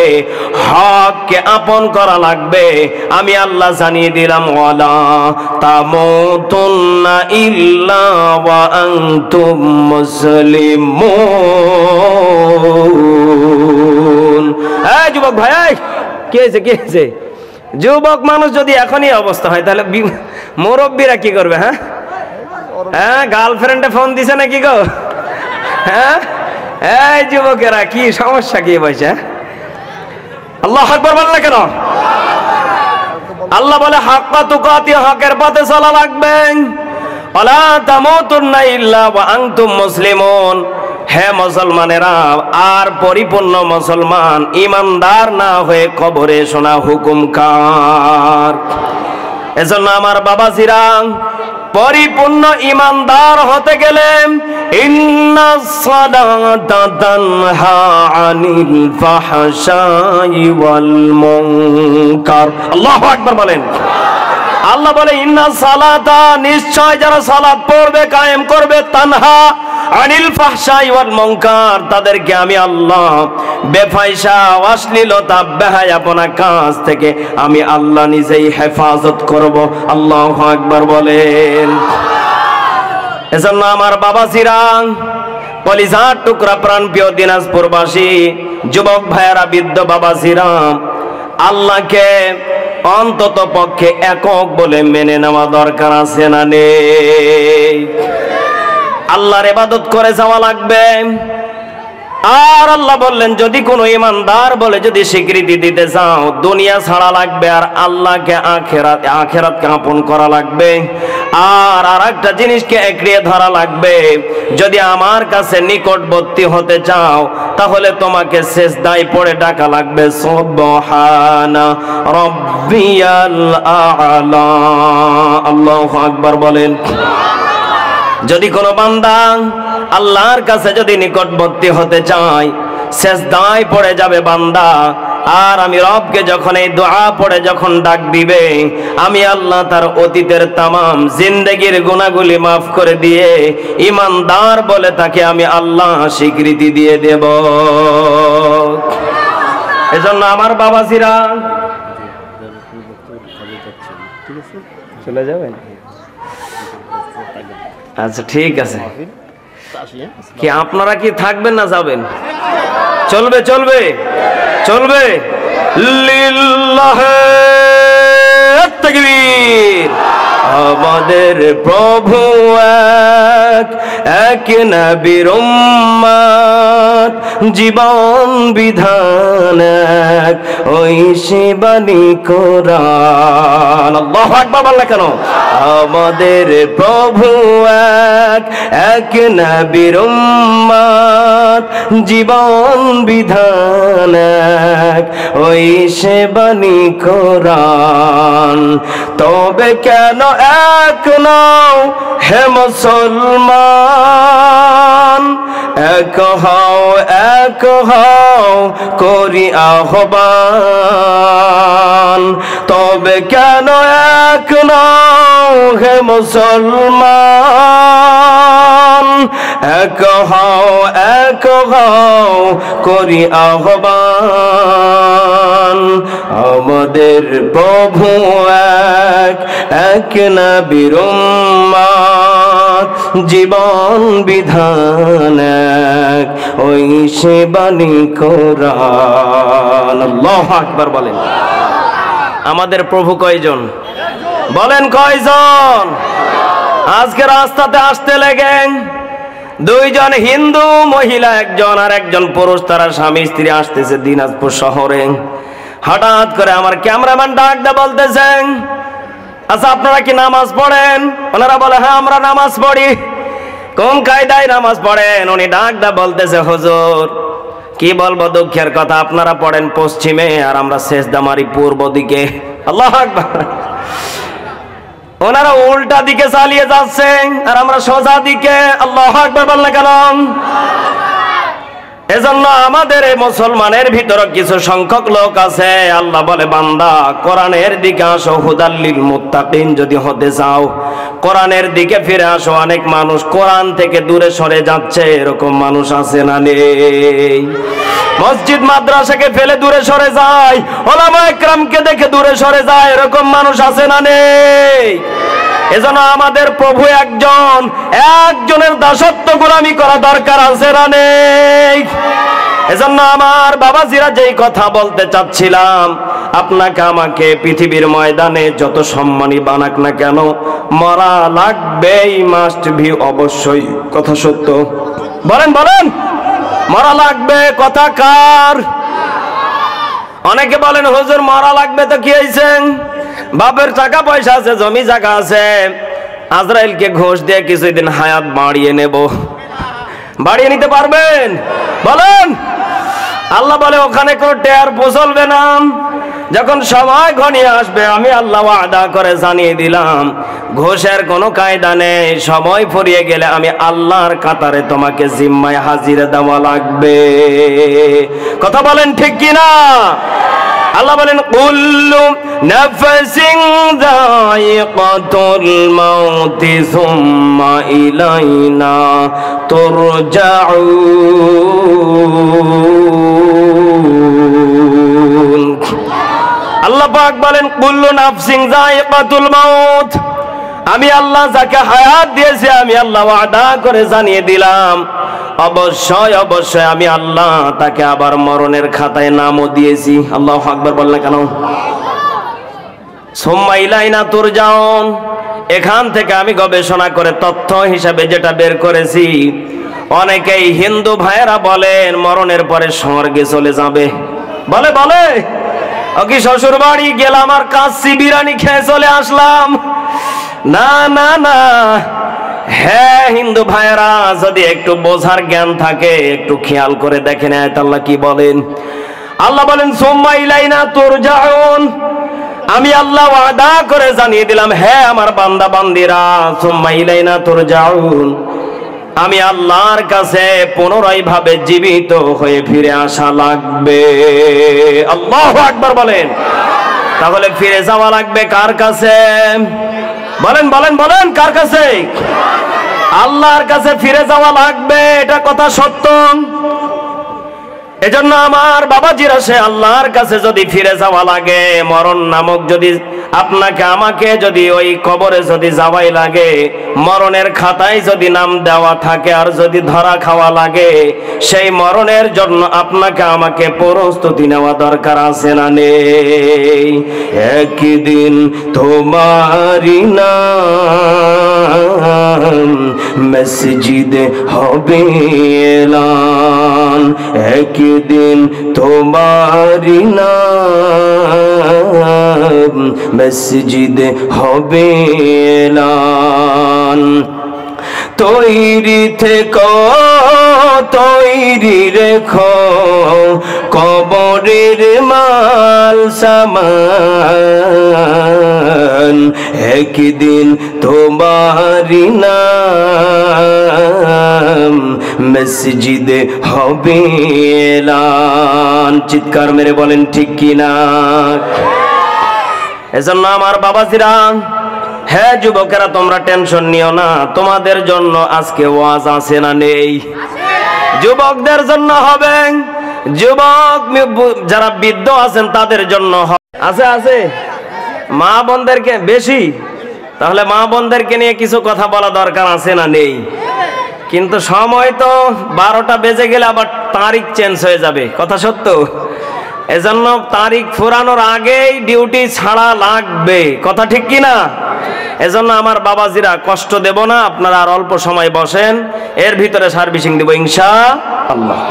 Speaker 1: হককে আপন করা লাগবে। আমি আল্লাহ জানিয়ে দিলাম, ওয়ালা তামুতুন্না ইল্লা ওয়া আনতুম মুসলিমুন। এই যুবক ভাই, কি হয়েছে কি হয়েছে? যুবক মানুষ যদি এখনই অবস্থা হয় তাহলে মুরব্বীরা কি করবে? হ্যাঁ হ্যাঁ, গার্লফ্রেন্ডে ফোন দিছে নাকি গো? হ্যাঁ, এই যুবকেরা কি সমস্যা কি বলছে? আল্লাহু আকবার বল না কেন? আল্লাহ বলে হাক্কা তুকাতি, হকের পথে চলা লাগবে। ওয়ালা তামুতুন্না ইল্লা ওয়া আনতুম মুসলিমুন। হে মুসলমানেরা, আর পরিপূর্ণ মুসলমান ইমানদার না হয়ে কবরে শোনা হুকুম কার? এজন্য আমার বাবাজিরা, পরিপূর্ণ ইমানদার হতে গেলে ইন্নাস সালাতা তানহা আনিল ফাহশাই ওয়াল মুনকার। আল্লাহু আকবার বলেন। আল্লাহ বলে ইন্নাস সালাতা, নিশ্চয় যারা সালাত পড়বে, কায়েম করবে, তানহা আনিল ফাহশাই ওয়াল মুনকার, তাদেরকে আমি আল্লাহ বেফায়সা, অশ্লীলতা, বেহায়াপনা কাজ থেকে আমি আল্লাহ নিজেই হেফাজত করব। আল্লাহু আকবার বলেন। এজন্য আমার বাবাজিরা, কলিজার টুকরা প্রাণপ্রিয় দিনাজপুরবাসী যুবক ভাইয়েরা, বৃদ্ধ বাবাজিরা, আল্লাহকে অন্তত পক্ষে একক বলে মেনে নেওয়া দরকার আছে না নেই? আল্লাহর ইবাদত করে যাওয়া লাগবে। আর আল্লাহ বললেন, যদি কোনো ইমানদার বলে যদি স্বীকৃতি দিতে চাও, দুনিয়া ছাড়া লাগবে আর আল্লাহকে আখিরাতকে আপন করা লাগবে। আর আরেকটা জিনিসকে এগিয়ে ধরা লাগবে, যদি আমার কাছে নিকটবর্তী হতে চাও তাহলে তোমাকে সিজদায় পড়ে ডাকা লাগবে, সুবহানা রাব্বিয়াল আ'লা। আল্লাহু আকবার বলেন। যদি কোনো বান্দা আল্লাহর কাছে যদি নিকটবর্তী হতে চায়, সিজদায় পড়ে যাবে বান্দা। আর আমি রবকে যখন এই দোয়া পড়ে যখন ডাক দিবে, আমি আল্লাহ তার অতীতের তামাম জিন্দেগির গুনাহগুলি মাফ করে দিয়ে ইমানদার বলে তাকে আমি আল্লাহ স্বীকৃতি দিয়ে দেব। এজন্য আমার বাবাজিরা, চলে যাবেন? আচ্ছা ঠিক আছে। কি আপনারা কি থাকবেন না যাবেন? চলবে চলবে চলবে। লিল্লাহে তাকবীর। আমাদের প্রভু এক, এক নবীর উম্মত, জীবন বিধান এক, ওই শিবানী কোরআন। আল্লাহু আকবার বল না কেন? আমাদের প্রভু এক, এক নবীর উম্মত, জীবন বিধান এক, ওই শিবানী কোরআন। তবে কেন এক নও হে মুসলমান, এক হও করি আহ্বান। তবে কেন এক নও হে মুসলমান, এক হও করি আহ্বান। আমাদের প্রভু এক, এক নবীর উম্মত, জীবন বিধান এক, ওই শিবানী কোরআন। আল্লাহু আকবার বলেন। আমাদের প্রভু কয়জন বলেন? কয়জন? আজকে রাস্তাতে আসতে লেগে দুইজন হিন্দু মহিলা, একজন আর একজন পুরুষ, তারা স্বামী স্ত্রী আসতেছে দিনাজপুর শহরে। হঠাৎ করে আমার ক্যামেরাম্যান ডাক দে বলতেছেন, আচ্ছা আপনারা কি নামাজ পড়েন? ওনারা বলে হ্যাঁ আমরা নামাজ পড়ি। কোন কায়দায় নামাজ পড়েন? উনি ডাক দে বলতেছে, হুজুর কি বলবো দুঃখের কথা, আপনারা পড়েন পশ্চিমে আর আমরা সিজদা মারি পূর্ব দিকে। আল্লাহু আকবার। ওনারা উল্টা দিকে চালিয়ে যাচ্ছেন আর আমরা সোজা দিকে। আল্লাহু আকবার বল না কেন? এজন্য আমাদের এই মুসলমানের ভিতরে কিছু সংখ্যক লোক আছে, আল্লাহ বলে বান্দা কোরআনের দিকে আসো, হুদাল্লিল মুত্তাকিন যদি হতে চাও কোরআনের দিকে ফিরে আসো। অনেক মানুষ কোরআন থেকে দূরে সরে যাচ্ছে, এরকম মানুষ আছে না নেই? মসজিদ মাদ্রাসাকে ফেলে দূরে সরে যায়, ওলামা ইকরামকে দেখে দূরে সরে যায়, এরকম মানুষ আছে না নেই? এজন্য আমাদের প্রভু একজন, একজনের দাসত্ব গোলামি করা দরকার আছে না নেই? এজন্য আমার বাবাজিরা যেই কথা বলতে চাচ্ছিলাম, আপনাকে আমাকে পৃথিবীর ময়দানে যত সম্মানী বানাক না কেন, মরা লাগবেই, মাস্ট বি, অবশ্যই। কথা সত্য? বলেন বলেন, মরা লাগবে। কথা কার? অনেকে বলেন হুজুর মরা লাগবে তো কি হয়েছে, বাপের টাকা পয়সা আছে, জমি জায়গা আছে, আজরাইলকে ঘুষ দিয়ে কিছুদিন হায়াত বাড়িয়ে নেব। বাড়িয়ে নিতে পারবেন? বলেন। আল্লাহ বলে ওখানে কোনো টের চলবে না। যখন সময় ঘনিয়ে আসবে আমি আল্লাহ ওয়াদা করে জানিয়ে দিলাম, ঘুষের কোনো কায়দা নেই। সময় ফুরিয়ে গেলে আমি আল্লাহর কাতারে তোমাকে জিম্মায় হাজিরা দেওয়া লাগবে। কথা বলেন ঠিক কিনা? আল্লাহ বলেন কুল্লু নাফসিন যায়িকাতুল মাউতি সুম্মা ইলাইনা তুরজাউন। আল্লাহ পাক বলেন কুল্লু নাফসিন যায়িকাতুল মাউত, আমি আল্লাহ যাকে হায়াত দিয়েছি আমি আল্লাহ ওয়াদা করে জানিয়ে দিলাম, অবশ্যই অবশ্যই আমি আল্লাহ তাকে আবার মরণের খাতায় নামও দিয়েছি। আল্লাহু আকবার বললেন কেন? সুম্মা ইলাইনা তুরজাউন, এখান থেকে আমি গবেষণা করে তথ্য হিসাবে যেটা বের করেছি, অনেকেই হিন্দু ভাইয়েরা বলেন মরণের পরে স্বর্গে চলে যাবে। বলে বলে ও কি শ্বশুর বাড়ি গেলাম আর কাচ্চি বিরিয়ানি খেয়ে চলে আসলাম। না না না, হ্যাঁ হিন্দু ভাইয়েরা যদি একটু বোঝার জ্ঞান থাকে একটু খেয়াল করে দেখেন আয়াত আল্লাহ কি বলেন। আল্লাহ বলেন সুম্মা ইলাইনা তুরজাউন, আমি আল্লাহ ওয়াদা করে জানিয়ে দিলাম, হ্যাঁ আমার বান্দা বান্দিরা, সুম্মা ইলাইনা তুরজাউন, আমি আল্লাহর কাছে পুনরায় ভাবে জীবিত হয়ে ফিরে আসা লাগবে। আল্লাহু আকবার বলেন। তাহলে ফিরে যাওয়া লাগবে কার কাছে? বলেন বলেন বলেন, কার কাছে? আল্লাহর কাছে ফিরে যাওয়া লাগবে, এটা কথা সত্য। এজন্য আমার বাবাজিরা, সে আল্লাহর কাছে যদি ফিরে যাওয়া লাগে, মরণ নামক যদি আপনাকে আমাকে যদি ওই কবরে যদি যাওয়াই লাগে, মরণের খাতায় যদি নাম দেওয়া থাকে আর যদি ধরা খাওয়া লাগে, সেই মরণের জন্য আপনাকে আমাকে প্রস্তুতি নেওয়া দরকার আছে না নেই? একদিন তোমারি নাম মসজিদে হবে এলান, একদিন তোমারি নাম মসজিদে হবে এলান। তৈরি থেকো তৈরি রেখো কবরের মাল সামান, একদিন তোমারি নাম মসজিদে হবে এলান। চিৎকার মেরে বলেন ঠিক কিনা? এজন্য আমার বাবাজিরা, হ্যাঁ যুবকেরা, তোমরা টেনশন নিও না, তোমাদের জন্য আজকে ওয়াজ আছে না নেই? যুবকদের জন্য হবে, যুবক যারা বৃদ্ধ আছেন তাদের জন্য আছে আছে। মা বোনদেরকে বেশি, তাহলে মা বোনদেরকে নিয়ে কিছু কথা বলা দরকার আছে না নেই? কিন্তু সময় তো 12টা বেজে গেলে আবার তারিখ চেঞ্জ হয়ে যাবে। কথা সত্য? এজন্য তারিখ ফুরানোর আগেই ডিউটি ছাড়া লাগবে। কথা ঠিক কিনা? এজন্য আমার বাবাজিরা কষ্ট দেব না, আপনারা আর অল্প সময় বসেন, এর ভিতরে সার্ভিসিং দেব ইনশাআল্লাহ।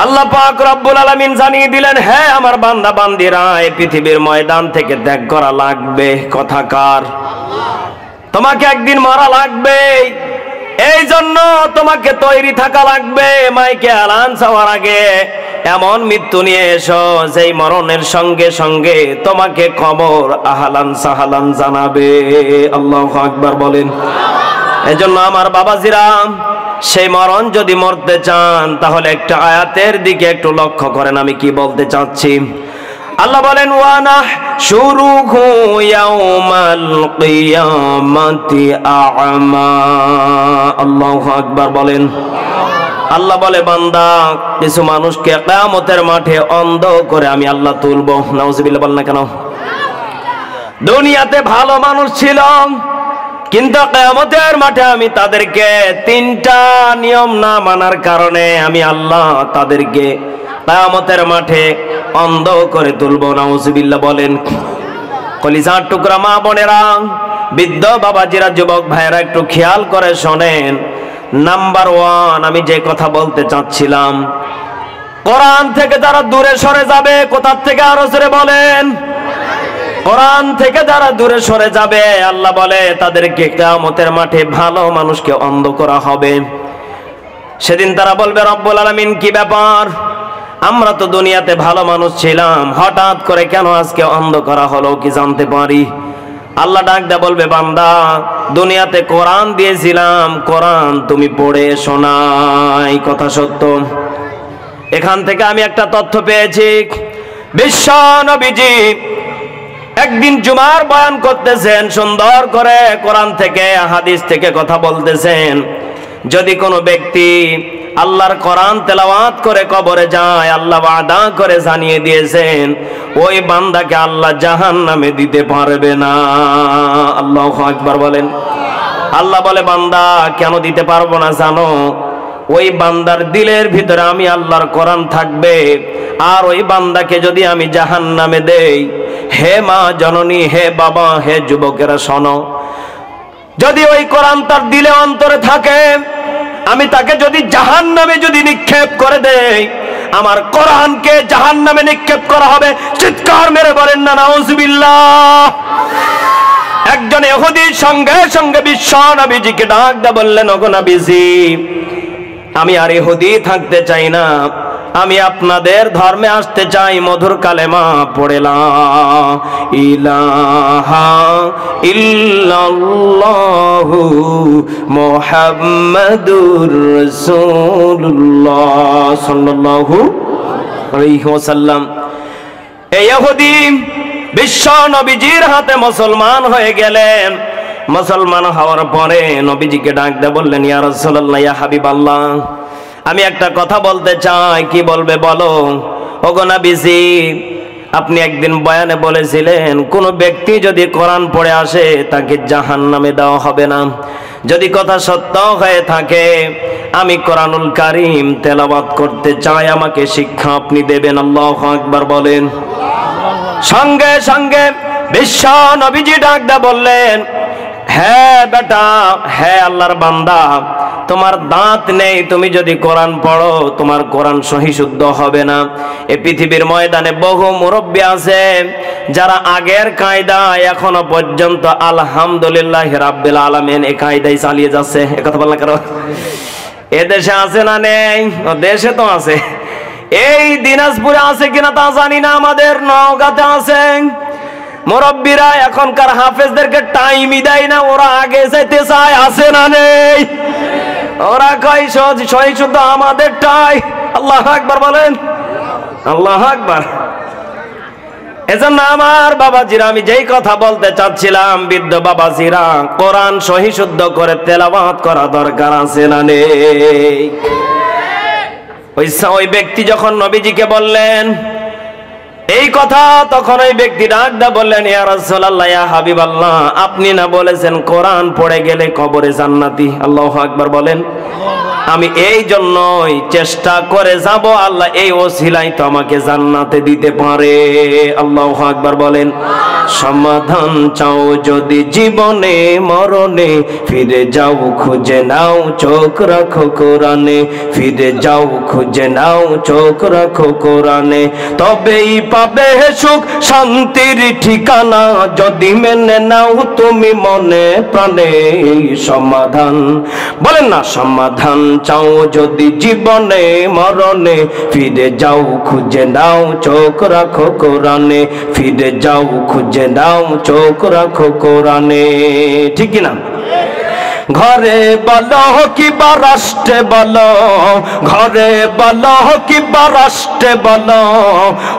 Speaker 1: আল্লাহ পাক রব্বুল আলামিন জানিয়ে দিলেন, হ্যাঁ আমার বান্দা বান্দিরা, এই পৃথিবীর ময়দান থেকে ত্যাগ করা লাগবে। কথা কার? তোমাকে একদিন মারা লাগবে, এই জন্য তোমাকে তৈরি থাকা লাগবে। মাইকে আলান চাওয়ার আগে এমন মৃত্যু নিয়ে এসো যেই মরণের সঙ্গে সঙ্গে তোমাকে কবর আহলান সাহালান জানাবে। আল্লাহু আকবার বলেন। এজন্য আমার বাবাজিরা, সেই মরণ যদি মরতে চান তাহলে একটা আয়াতের দিকে একটু লক্ষ্য করেন, আমি কি বলতে চাচ্ছি। আল্লাহ বলেন ওয়ানা শুরুহু ইয়াউমাল কিয়ামাতি আ'মা। আল্লাহু আকবার বলেন। আল্লাহ বলে বান্দা কিছু মানুষকে কিয়ামতের মাঠে অন্ধ করে আমি আল্লাহ তুলবো। নাউজুবিল্লাহ বল না কেন? দুনিয়াতে ভালো মানুষ ছিল, কিন্তু কিয়ামতের মাঠে আমি তাদেরকে তিনটা নিয়ম না মানার কারণে আমি আল্লাহ তাদেরকে কিয়ামতের মাঠে অন্ধ করে তুলবো। নাউজুবিল্লাহ বলেন। কলিজার টুকরা মা বোনেরা, বৃদ্ধ বাবাজিরা, যুবক ভাইয়েরা একটু খেয়াল করে শোনেন। নাম্বার 1 আমি যে কথা বলতে চাচ্ছিলাম, কোরআন থেকে যারা দূরে সরে যাবে, কোথা থেকে আরো জোরে বলেন, কোরআন থেকে যারা দূরে সরে যাবে আল্লাহ বলে তাদেরকে কিয়ামতের মাঠে ভালো মানুষকে অন্ধ করা হবে। সেদিন তারা বলবে রব্বুল আলামিন কি ব্যাপার, আমরা তো দুনিয়াতে ভালো মানুষ ছিলাম, হঠাৎ করে কেন আজকে অন্ধ করা হলো, কি জানতে পারি? আল্লাহ ডাক দেয়া বলবে বান্দা দুনিয়াতে কোরআন দিয়েছিলাম, কোরআন তুমি পড়ে শোনাই। কথা সত্য। এখান থেকে আমি একটা তথ্য পেয়েছি। বিশ্ব নবীজি একদিন জুমার বয়ান করতেছেন, সুন্দর করে কোরআন থেকে হাদিস থেকে কথা বলতেছেন। যদি কোনো ব্যক্তি আল্লাহর কোরআন তেলাওয়াত করে কবরে যায়, আল্লাহ ওয়াদা করে জানিয়ে দিয়েছেন ওই বান্দাকে আল্লাহ জাহান্নামে দিতে পারবে না। আল্লাহু আকবার বলেন। আল্লাহ বলে বান্দা কেন দিতে পারবো না জানো? ওই বান্দার দিলের ভিতরে আমি আল্লাহর কোরআন থাকবে, আর ওই বান্দাকে যদি আমি জাহান্নামে দেই, হে মা জননী, হে বাবা, হে যুবকেরা শোনো, যদি ওই কোরআন তার দিলে অন্তরে থাকে, আমি তাকে যদি জাহান্নামে যদি নিক্ষেপ করে দেই, আমার কোরআনকে জাহান্নামে নিক্ষেপ করা হবে। চিৎকার মেরে বলেন না নাউজুবিল্লাহ। একজন ইহুদি সঙ্গে সঙ্গে বিশ্ব নবীজিকে ডাক দিয়ে বললেন ওগো নবীজি, আমি আর ইহুদি থাকতে চাই না, আমি আপনাদের ধর্মে আসতে চাই। মধুর কালেমা পড়ে লা ইলাহা ইল্লাল্লাহু মুহাম্মাদুর রাসূলুল্লাহ সাল্লাল্লাহু আলাইহি ওয়াসাল্লাম। এই ইহুদি বিশ্ব নবীজির হাতে মুসলমান হয়ে গেলেন। মুসলমান হওয়ার পরে নবীজিকে ডাক দিয়ে বললেন ইয়া রাসূলুল্লাহ, ইয়া হাবিবাল্লাহ, আমি একটা কথা বলতে চাই। কি বলবে বলো? ওগো নবীজি, আপনি একদিন বয়ানে বলেছিলেন কোন ব্যক্তি যদি কোরআন পড়ে আসে তাকে জাহান্নামে দেওয়া হবে না। যদি কথা সত্য হয়ে থাকে, আমি কোরআনুল কারীম তেলাওয়াত করতে চাই, আমাকে শিক্ষা আপনি দেবেন। আল্লাহু আকবার বলেন। সঙ্গে সঙ্গে বিশ্ব নবীজি ডাক দিয়ে বললেন, হ্যাঁ বেটা, হ্যাঁ আল্লাহর বান্দা, তোমার দাঁত নেই, তুমি যদি কোরআন পড়ো তোমার কোরআন সহি শুদ্ধ হবে না। এই পৃথিবীর ময়দানে বহু মুরব্বী আছে যারা আগের কায়দায় এখনো পর্যন্ত আলহামদুলিল্লাহ রাব্বিল আলামিন এই কায়দায় চালিয়ে যাচ্ছে। কথা বল না কারো। এ দেশে আছে না নেই? ও দেশে তো আছে। এই দিনাজপুরে আছে কিনা তা জানি না, আমাদের নওগাঁতে আছে। মুরব্বীরা এখনকার হাফেজদেরকে টাইমই দেয় না, ওরা আগে যেতে চায়। আছে না নেই? ওরা কয় সহি শুদ্ধ আমাদেরটাই। আল্লাহু আকবার বলেন। আল্লাহু আকবার। এজন্য আমার বাবাজিরা, আমি যেই কথা বলতে চাচ্ছিলাম, বৃদ্ধ বাবাজিরা, কোরআন সহি শুদ্ধ করে তেলাওয়াত করা দরকার আছে না নেই? ওই ব্যক্তি যখন নবীজিকে বললেন এই কথা, তখন ওই ব্যক্তি ডাক দা বললেন ইয়া রাসূলুল্লাহ, ইয়া হাবিবাল্লাহ, আপনি না বলেছেন কোরআন পড়ে গেলে কবরে জান্নাতি? আল্লাহু আকবার বলেন। আমি এই জন্যই চেষ্টা করে যাব, আল্লাহ এই ওসিলাই তো আমাকে জান্নাতে দিতে পারে। আল্লাহু আকবার বলেন। সমাধান চাও যদি জীবনে মরণে, ফিরে যাও খুঁজে নাও চোখ রাখো কোরআনে, ফিরে যাও খুঁজে নাও চোখ রাখো কোরআনে, তবেই পাবে সুখ শান্তির ঠিকানা, যদি মেনে নাও তুমি মনে প্রাণে। সমাধান বলেন না, সমাধান চাও যদি জীবনে মরণে, ফিরে যাও খুঁজে নাও চোখ রাখো কোরআনে, ফিরে যাও খুঁজে নাও চোখ রাখো কোরআনে। ঠিক না? ঘরে বলো কিবা রাষ্ট্রে বলো, ঘরে বলো কিবা রাষ্ট্রে বলো,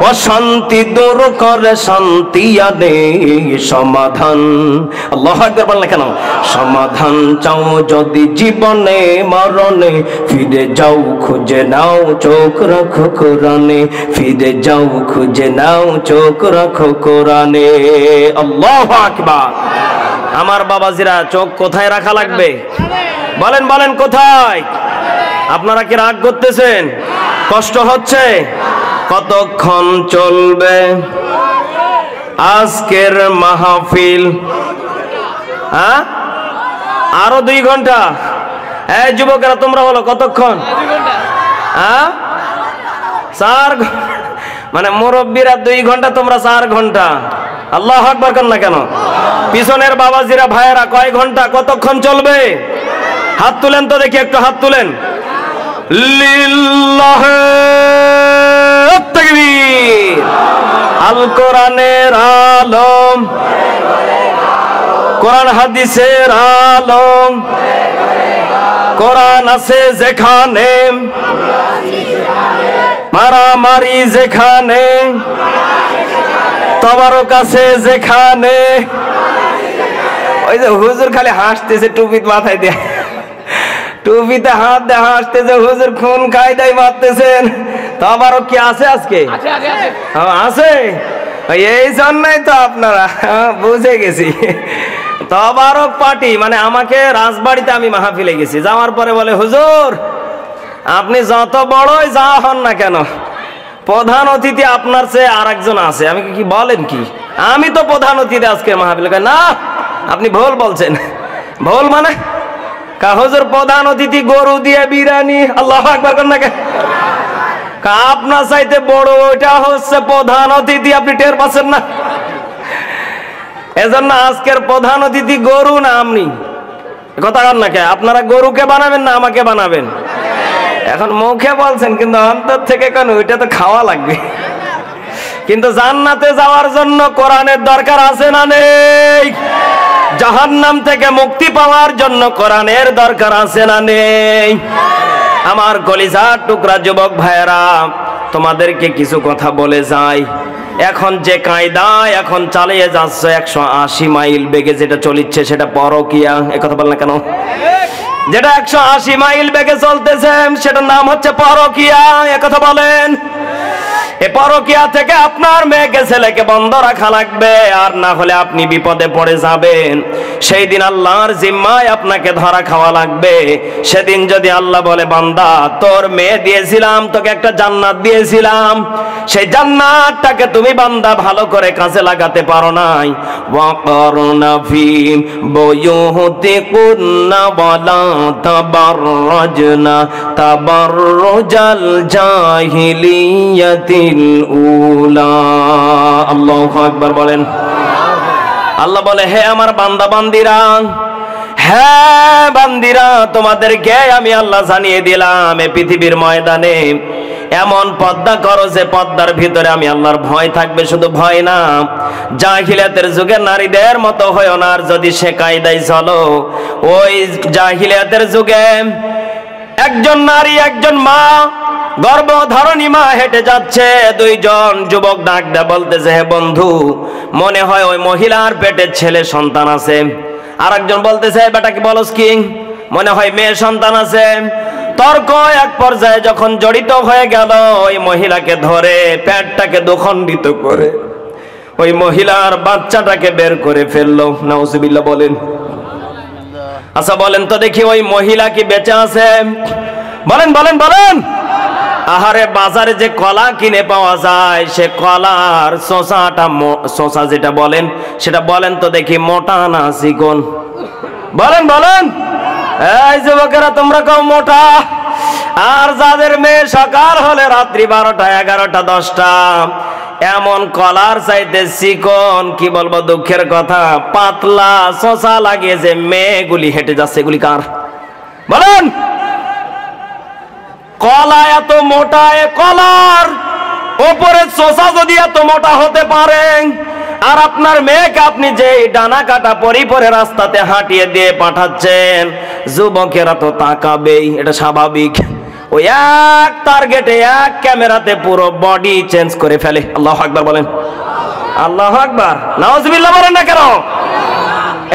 Speaker 1: অশান্তি দূর করে শান্তি আনে সমাধান। আল্লাহু আকবার বলেন কেন? সমাধান চাও যদি জীবনে মরণে, ফিরে যাও খুঁজে নাও চোখ রাখো কোরআনে, ফিরে যাও খুঁজে নাও চোখ রাখো কোরআনে। আল্লাহু আকবার। আমার বাবাজিরা, চোখ কোথায় রাখা লাগবে? বলেন বলেন কোথায়? আপনারা কি রাগ করতেছেন? কষ্ট হচ্ছে? কতক্ষণ চলবে আজকের মাহফিল? হ্যাঁ, আরো 2 ঘন্টা। এই যুবকেরা তোমরা বলো কতক্ষণ? হ্যাঁ, 4 মানে মুরব্বীরা 2 ঘন্টা, তোমরা 4 ঘন্টা। আল্লাহু আকবার কর না কেন? পিছনের বাবাজিরা ভাইয়েরা কয় ঘন্টা, কতক্ষণ চলবে? হাত তুলেন তো দেখি, একটু হাত তুলেন। লিল্লাহি তাকবীর। আল কোরআনের আলম, কোরআন হাদিসের আলম, কোরআন আছে যেখানে, মারামারি যেখানে, তবারক আছে যেখানে। ওই যে হুজুর খালি হাসতেছে, টুপি মাথায় দিয়ে, টুপিতে হাত দিয়ে হাসতেছে, হুজুর খুন খাই দেয় মারতেছেন। তবারক কি আছে আজকে? আছে। এই জন্যই তো আপনারা, বুঝে গেছি। তবারক পার্টি মানে আমাকে রাজবাড়িতে আমি মাহফিলে গেছি, যাওয়ার পরে বলে হুজুর আপনি যত বড়ই যা হন না কেন, প্রধান অতিথি আপনার চেয়ে আর একজন আছে। আমি কি বলেন কি, আমি তো প্রধান অতিথি আজকে মাহফিলে। না, আপনি ভুল বলছেন। ভুল মানে হুজুর প্রধান অতিথি গরু দিয়ে বিরিয়ানি। আল্লাহু আকবার কর না কেন? আপনার চাইতে বড় ওইটা হচ্ছে প্রধান অতিথি, আপনি টের পাচ্ছেন না? এজন্য আজকের প্রধান অতিথি গরু না আপনি। কথা কর না কে? আপনারা গরুকে বানাবেন না আমাকে বানাবেন? এখন মুখে বলছেন, কিন্তু অন্তর থেকে কেন? ওইটা তো খাওয়া লাগবে। কিন্তু জান্নাতে যাওয়ার জন্য কোরআনের দরকার আছে না নেই? জাহান্নাম থেকে মুক্তি পাওয়ার জন্য কোরআনের দরকার আছে না নেই? আমার কলিজার টুকরা যুবক ভাইয়েরা, তোমাদেরকে কিছু কথা বলে যাই। এখন যে কায়দায় এখন চালিয়ে যাচ্ছে 180 মাইল বেগে যেটা চলিচ্ছে, সেটা পরকিয়া। এ কথা বল না কেন? যেটা 180 মাইল বেগে চলতেছে সেটার নাম হচ্ছে পরকিয়া। এ কথা বলেন। এ পরকিয়া থেকে আপনার মেয়েকে ছেলেকে বন্ধ রাখা লাগবে, আর না হলে আপনি বিপদে পড়ে যাবেন। সেই দিন আল্লাহর জিম্মায় আপনাকে ধরা খাওয়া লাগবে। সেদিন যদি আল্লাহ বলে বান্দা তোর মেয়ে দিয়েছিলাম, তোকে একটা জান্নাত দিয়েছিলাম, সেই জান্নাতটাকে তুমি বান্দা ভালো করে কাজে লাগাতে পারো নাই। ওয়াকারনা ফি বুয়ুতিকুন্না ওয়ালা তাবাররাজনা তাবাররুজাল জাহিলিয়াতি উলা। আল্লাহু আকবার বলেন। আল্লাহ বলে, হে আমার বান্দা বান্দিরা, হ্যাঁ বান্দিরা, তোমাদেরকে আমি আল্লাহ জানিয়ে দিলাম এই পৃথিবীর ময়দানে এমন পর্দা করো যে পর্দার ভিতরে আমি আল্লাহর ভয় থাকবে। শুধু ভয় না, জাহিলিয়াতের যুগে নারীদের মতো হয়ো না। আর যদি সে কায়দায় চলো, ওই জাহিলিয়াতের যুগে একজন নারী, একজন মা, গর্ভধারণী মা হেঁটে যাচ্ছে, 2 জন যুবক ডাক দেয়া বলতেছে, হে বন্ধু, মনে হয় ওই মহিলার পেটে ছেলে সন্তান আছে। আর একজন বলতেছে, বেটা কি বলস কি, মনে হয় মেয়ে সন্তান আছে। তর্ক এক পর্যায়ে যখন জড়িত হয়ে গেল, ওই মহিলাকে ধরে পেটটাকে দুখণ্ডিত করে ওই মহিলার বাচ্চাটাকে বের করে ফেললো। নাউজুবিল্লাহ বলেন। আচ্ছা বলেন তো দেখি, ওই মহিলা কি বেঁচে আছে? বলেন বলেন বলেন। আহারে, বাজারে যে কলা কিনে পাওয়া যায়, সে কলার শোষা যেটা বলেন, সেটা বলেন তো দেখি মোটা না চিকন? বলেন বলেন। এই যুবকেরা তোমরা কও মোটা। আর যাদের মেয়ে সকাল হলে রাত্রি 12টা 11টা 10টা, এমন কলার চাইতে চিকন, কি বলবো দুঃখের কথা, পাতলা শোষা লাগিয়েছে, মেয়েগুলি হেঁটে যাচ্ছে। এগুলি কার? বলেন। কলা এত মোটা, এ কলার ওপরে শোষা যদি এত মোটা হতে পারে, আর আপনার মেয়েকে আপনি যে ডানা কাটা পরি পরে রাস্তাতে হাঁটিয়ে দিয়ে পাঠাচ্ছেন, যুবকেরা তো তাকাবেই, এটা স্বাভাবিক। ওই এক টার্গেটে এক ক্যামেরাতে পুরো বডি চেঞ্জ করে ফেলে। আল্লাহু আকবার বলেন, আল্লাহু আকবার, নাউজুবিল্লাহ বলেন না কেন?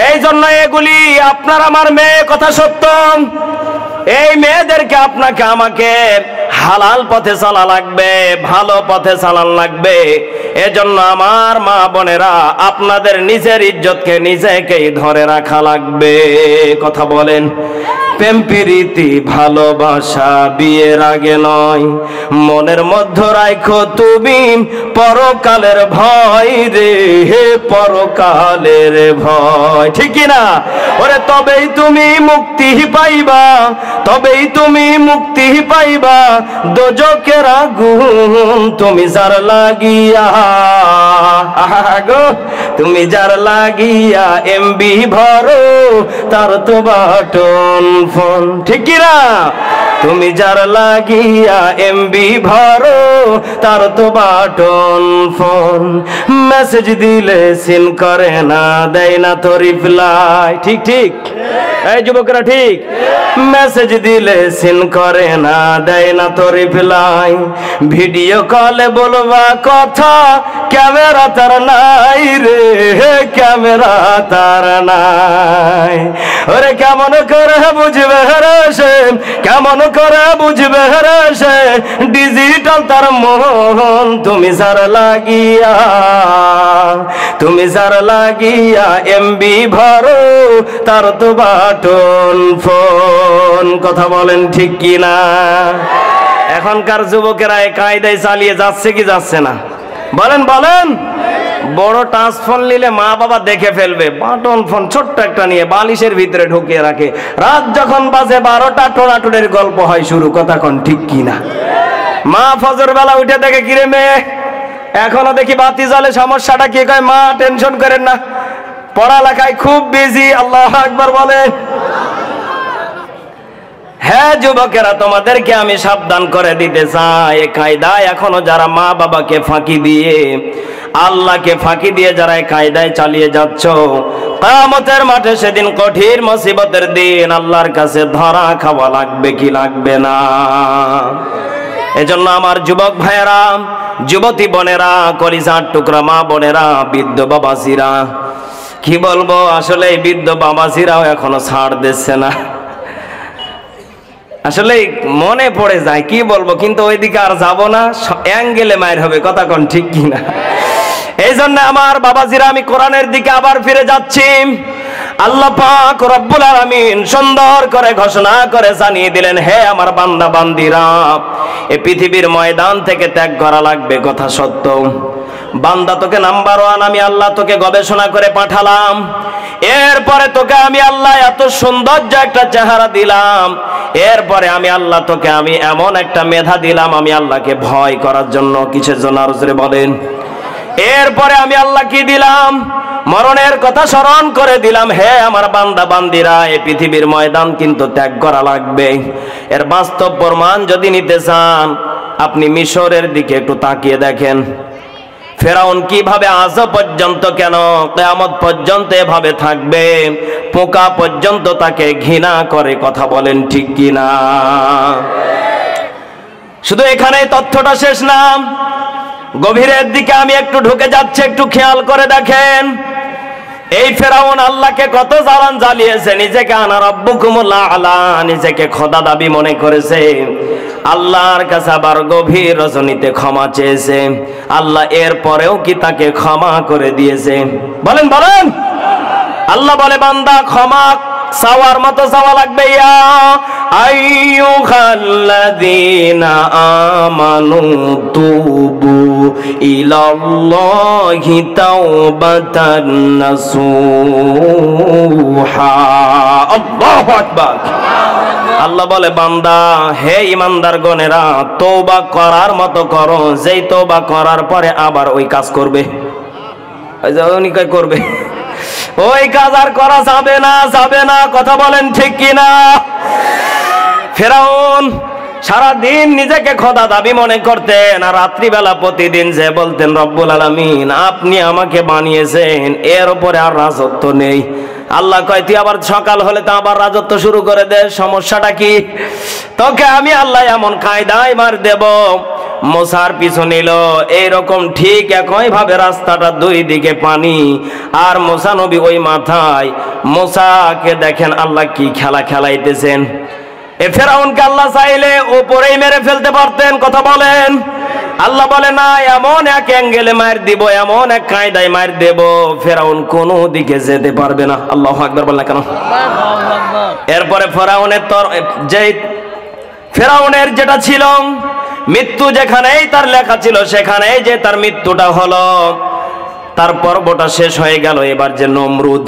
Speaker 1: এই জন্য এগুলি আপনার আমার মেয়ে, কথা সত্য, এই মেয়েদেরকে আপনাকে আমাকে হালাল পথে চালা লাগবে, ভালো পথে চালান লাগবে। এজন্য আমার মা বোনেরা, আপনাদের নিজের ইজ্জতকে নিজেকেই ধরে রাখা লাগবে। কথা বলেন। প্রেম প্রীতি ভালোবাসা বিয়ের আগে নয়, মনের মধ্যে রাখো তুমি পরকালের ভয় রে, হে পরকালের ভয়, ঠিক কি না? ওরে তবেই তুমি মুক্তি পাইবা, তবেই তুমি মুক্তি পাইবা দোজখের আগুন তুমি যার লাগিয়া, গো তুমি যার লাগিয়া এমবি ভরো তার তো বাটন ফোন, ঠিক কি না? তুমি যার লাগিয়া এমবি ভরো তার তো বাটন ফোন, মেসেজ দিলে সিন করে না, দেয় না তো রিপ্লাই, ঠিক ঠিক এই যুবকরা ঠিক? মেসেজ দিলে সিন করে না, দেয় না তো রিপ্লাই, ভিডিও কলে বলবা কথা ক্যামেরা তার নাই রে, ক্যামেরা তার নাই। ওরে কেমন করে বুঝবে রে সে, কেমন করে বুঝবে রে সে ডিজিটাল তার মন, তুমি যার লাগিয়া, তুমি যার লাগিয়া এমবি ভরো তার তো বাটন ফোন। কথা বলেন ঠিক কি না? এখনকার যুবকেরা এই কায়দায় চালিয়ে যাচ্ছে কি যাচ্ছে না? বলেন বলেন। বড় টাচ ফোন নিলে মা বাবা দেখে ফেলবে, বাটন ফোন ছোট্ট একটা নিয়ে বালিশের ভিতরে ঢুকিয়ে রাখে, রাত যখন বাজে 12টা টোনাটুনের গল্প হয় শুরু। কথা কোন ঠিক কি না? মা ফজর বেলা উঠে দেখে, কিরে মেয়ে এখনো দেখি বাতি জ্বলে, সমস্যাটা কি? কয় মা টেনশন করেন না, পড়ালেখায় খুব বিজি। আল্লাহু আকবার বলেন। হ্যাঁ যুবকেরা, তোমাদেরকে আমি সাবধান করে দিতে চাই, এই কায়দায় এখনো যারা মা বাবাকে ফাঁকি দিয়ে, আল্লাহকে ফাঁকি দিয়ে যারা এই কায়দায় চালিয়ে যাচ্ছ, কিয়ামতের মাঠে সেদিন কঠিন মুসিবতের দিন আল্লাহর কাছে ধরা খাওয়া লাগবে কি লাগবে না? এজন্য আমার যুবক ভাইয়েরা, যুবতী বোনেরা, কলিজার টুকরা মা বোনেরা, বৃদ্ধ বাবাজিরা, কি বলবো, আসলে এই বৃদ্ধ বাবাজিরাও এখনো ছাড় দিচ্ছে না। আসলে মনে পড়ে যায়, কি বলবো, কিন্তু ওইদিকে আর যাব না, অ্যাঙ্গেলে মায়ের হবে। কথা কোন ঠিক কিনা? এই জন্য আমার বাবাজিরা, আমি কোরআনের দিকে আবার ফিরে যাচ্ছি। আল্লাহ পাক রব্বুল আলামিন সুন্দর করে ঘোষণা করে জানিয়ে দিলেন, হে আমার বান্দা বান্দিরা, এই পৃথিবীর ময়দান থেকে ত্যাগ করা লাগবে। কথা সত্য। বান্দা তোকে নাম্বার 1 আমি আল্লাহ তোকে গবেষণা করে পাঠালাম, এরপরে তোকে আমি আল্লাহ এত সৌন্দর্য একটা চেহারা দিলাম, এরপরে আমি আল্লাহ তোকে আমি এমন একটা মেধা দিলাম, আমি আল্লাহকে ভয় করার জন্য। কিসের জন্য আরো জোরে বলেন? এরপরে আমি আল্লাহ কি দিলাম? মরণের কথা স্মরণ করে দিলাম। হে আমার বান্দা বান্দিরা, এই পৃথিবীর ময়দান কিন্তু ত্যাগ করা লাগবে। এর বাস্তব প্রমাণ যদি নিতে চান, আপনি মিশরের দিকে একটু তাকিয়ে দেখেন। ফেরাউন কিভাবে আজ পর্যন্ত, কেন কিয়ামত পর্যন্ত এভাবে থাকবে, পোকা পর্যন্ত তাকে ঘৃণা করে। কথা বলেন ঠিক কিনা? শুধু এখানে তথ্যটা শেষ না, গভীরের দিকে আমি একটু ঢুকে যাচ্ছি, একটু খেয়াল করে দেখেন। এই ফেরাউন আল্লাহকে কত জ্বালান জ্বালিয়েছে, নিজেকে আনা রাব্বুকুমুল আ'লা, নিজেকে খোদা দাবি মনে করেছে। আল্লাহর কাছে আবার গভীর রজনীতে ক্ষমা চেয়েছে। আল্লাহ এর পরেও কি তাকে ক্ষমা করে দিয়েছে? বলেন বলেন। আল্লাহ বলে, বান্দা ক্ষমা চাওয়ার মতো চাওয়া লাগবে। ইয়া আইয়ুহাল্লাযীনা আমানু তুবু ইলাল্লাহি তাওবাতান নাসুহা। আল্লাহু আকবার। আল্লাহ বলে, বান্দা হে ইমানদার গণেরা, তওবা করার মতো করো, যেই তওবা করার পরে আবার ওই কাজ করবে, উনি কই করবে, ওই কাজ আর করা যাবে না, যাবে না। কথা বলেন ঠিক কিনা? ফেরাউন সারা দিন নিজেকে খোদা দাবি মনে করতেন, আর রাত্রিবেলা প্রতিদিন যে বলতেন রব্বুল আলামিন আপনি আমাকে বানিয়েছেন, এর উপরে আর রাজত্ব নেই। আল্লাহ কয় তুই আবার সকাল হলে তো আবার রাজত্ব শুরু করে দে, সমস্যাটা কি? তোকে আমি আল্লাহ এমন কায়দায় মার দেব। মোসার পিছু নিল, এইরকম ঠিক একই ভাবে রাস্তাটা দুই দিকে পানি, আর মোসা নবী ওই মাথায়। মোসাকে দেখেন আল্লাহ কি খেলা খেলাইতেছেন। এ ফেরাউনকে আল্লাহ চাইলে উপরেই মেরে ফেলতে পারতেন, কথা বলেন। আল্লাহ বলে না, এমন এক অ্যাঙ্গেলে মার দিব, এমন এক কায়দায় মার দেব, ফেরাউন কোনো দিকে যেতে পারবে না। আল্লাহু আকবার বল না কেন? এরপরে ফেরাউনের যেটা ছিল মৃত্যু, যেখানেই তার লেখা ছিল সেখানেই যে তার মৃত্যুটা হলো, তার পর্বটা শেষ হয়ে গেল। এবার যে নমরুদ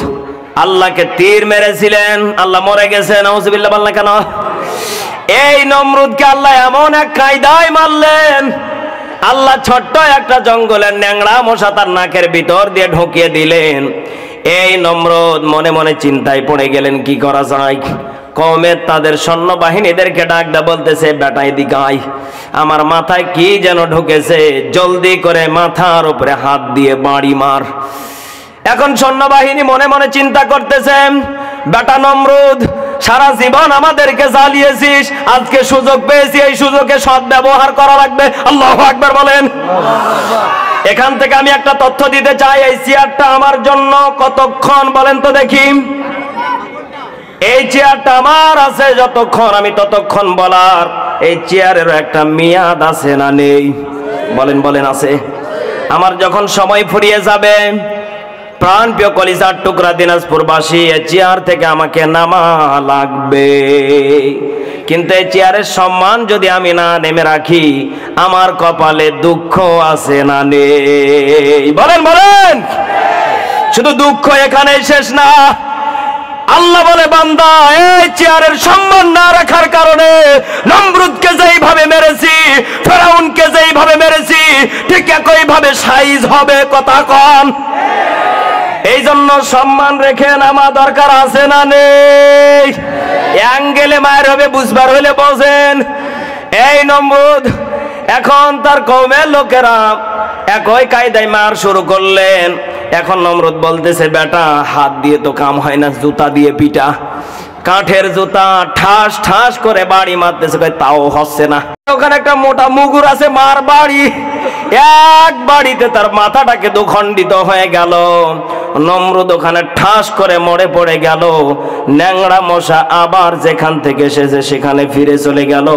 Speaker 1: আল্লাহকে তীর মেরেছিলেন, আল্লাহ মরে গেছেন, নাউজুবিল্লাহ বল না কেন? এই নমরুদকে আল্লাহ এমন এক কায়দায় মারলেন, আল্লাহ ছোট্ট একটা জঙ্গলের ন্যাংড়া মশা তার নাকের ভিতর দিয়ে ঢুকিয়ে দিলেন। এই নমরুদ মনে মনে চিন্তায় পড়ে গেলেন কি করা যায়। কওমের তাদের সৈন্যবাহিনীদেরকে ডাকদা বলতেছে, বেটা এদিকে আয়, আমার মাথায় কি যেন ঢুকেছে, জলদি করে মাথার উপরে হাত দিয়ে বাড়ি মার। এখন সৈন্যবাহিনী মনে মনে চিন্তা করতেছে, বেটা নমরুদ সারা জীবন আমাদেরকে জ্বালিয়েছিস, আজকে সুযোগ পেয়েছি, এই সুযোগে সৎ ব্যবহার করা লাগবে। আল্লাহু আকবার বলেন। এখান থেকে আমি একটা তথ্য দিতে চাই, এই চেয়ারটা আমার জন্য কতক্ষণ বলেন তো দেখি? এই চেয়ারটা আমার আছে যতক্ষণ আমি ততক্ষণ বলার। এই চেয়ারেরও একটা মেয়াদ আছে না নেই? বলেন বলেন আছে। আমার যখন সময় ফুরিয়ে যাবে, প্রাণ প্রিয় কলিজার টুকরা দিনাজপুরবাসী, এই চেয়ার থেকে আমাকে নামা লাগবে। কিন্তু এই চেয়ারের সম্মান যদি আমি না নেমে রাখি, আমার কপালে দুঃখ আছে না নেই? বলেন বলেন। শুধু দুঃখ এখানেই শেষ না। আল্লাহ বলে, বান্দা এই চেয়ারের সম্মান না রাখার কারণে নমরুদকে যেইভাবে মেরেছি, ফেরাউনকে যেইভাবে মেরেছি, ঠিক একই ভাবে সাইজ হবে। কথা কন। এই জন্য সম্মান রেখে নামা দরকার আছে না নেই? অ্যাঙ্গেলে মায়ের হবে বুঝবার হলে বোঝেন। এই নমরুদ এখন তার কওমের লোকেরা একই কায়দায় মার শুরু করলেন। এখন নমরুদ বলতেছে, বেটা হাত দিয়ে তো কাম হয় না, জুতা দিয়ে পিটা। কাঠের জুতা ঠাস ঠাস করে বাড়ি মারতেছে, তাও হচ্ছে না। ওখানে একটা মোটা মুগুর আছে, মার বাড়ি। এক বাড়িতে তার মাথাটাকে দুখণ্ডিত হয়ে গেল। নমরুদ ওখানে ঠাস করে মরে পড়ে গেল। ন্যাংড়া মশা আবার যেখান থেকে এসেছে সেখানে ফিরে চলে গেল।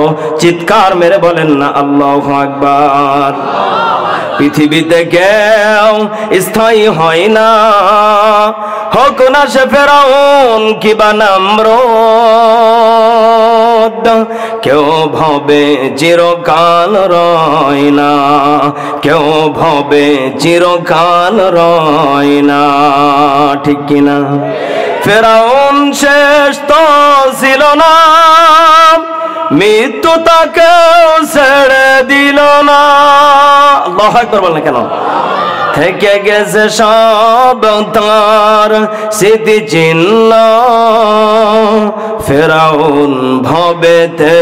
Speaker 1: চিৎকার মেরে বলেন না আল্লাহু আকবার। পৃথিবীতে কেউ স্থায়ী হয় না, হোক না সে ফেরাউন কিবা নমরুদ, কেউ ভবে চিরকাল রয় না, কেউ ভবে চিরকাল রয় না। ঠিক কিনা? ফেরাউন শেষ তো ছিল না, মৃত্যু তাকেও ছেড়ে দিল না। আল্লাহু আকবার বলেন কেন? থেকে গেছে সব তার স্মৃতি চিহ্ন, ফেরাউন ভবেতে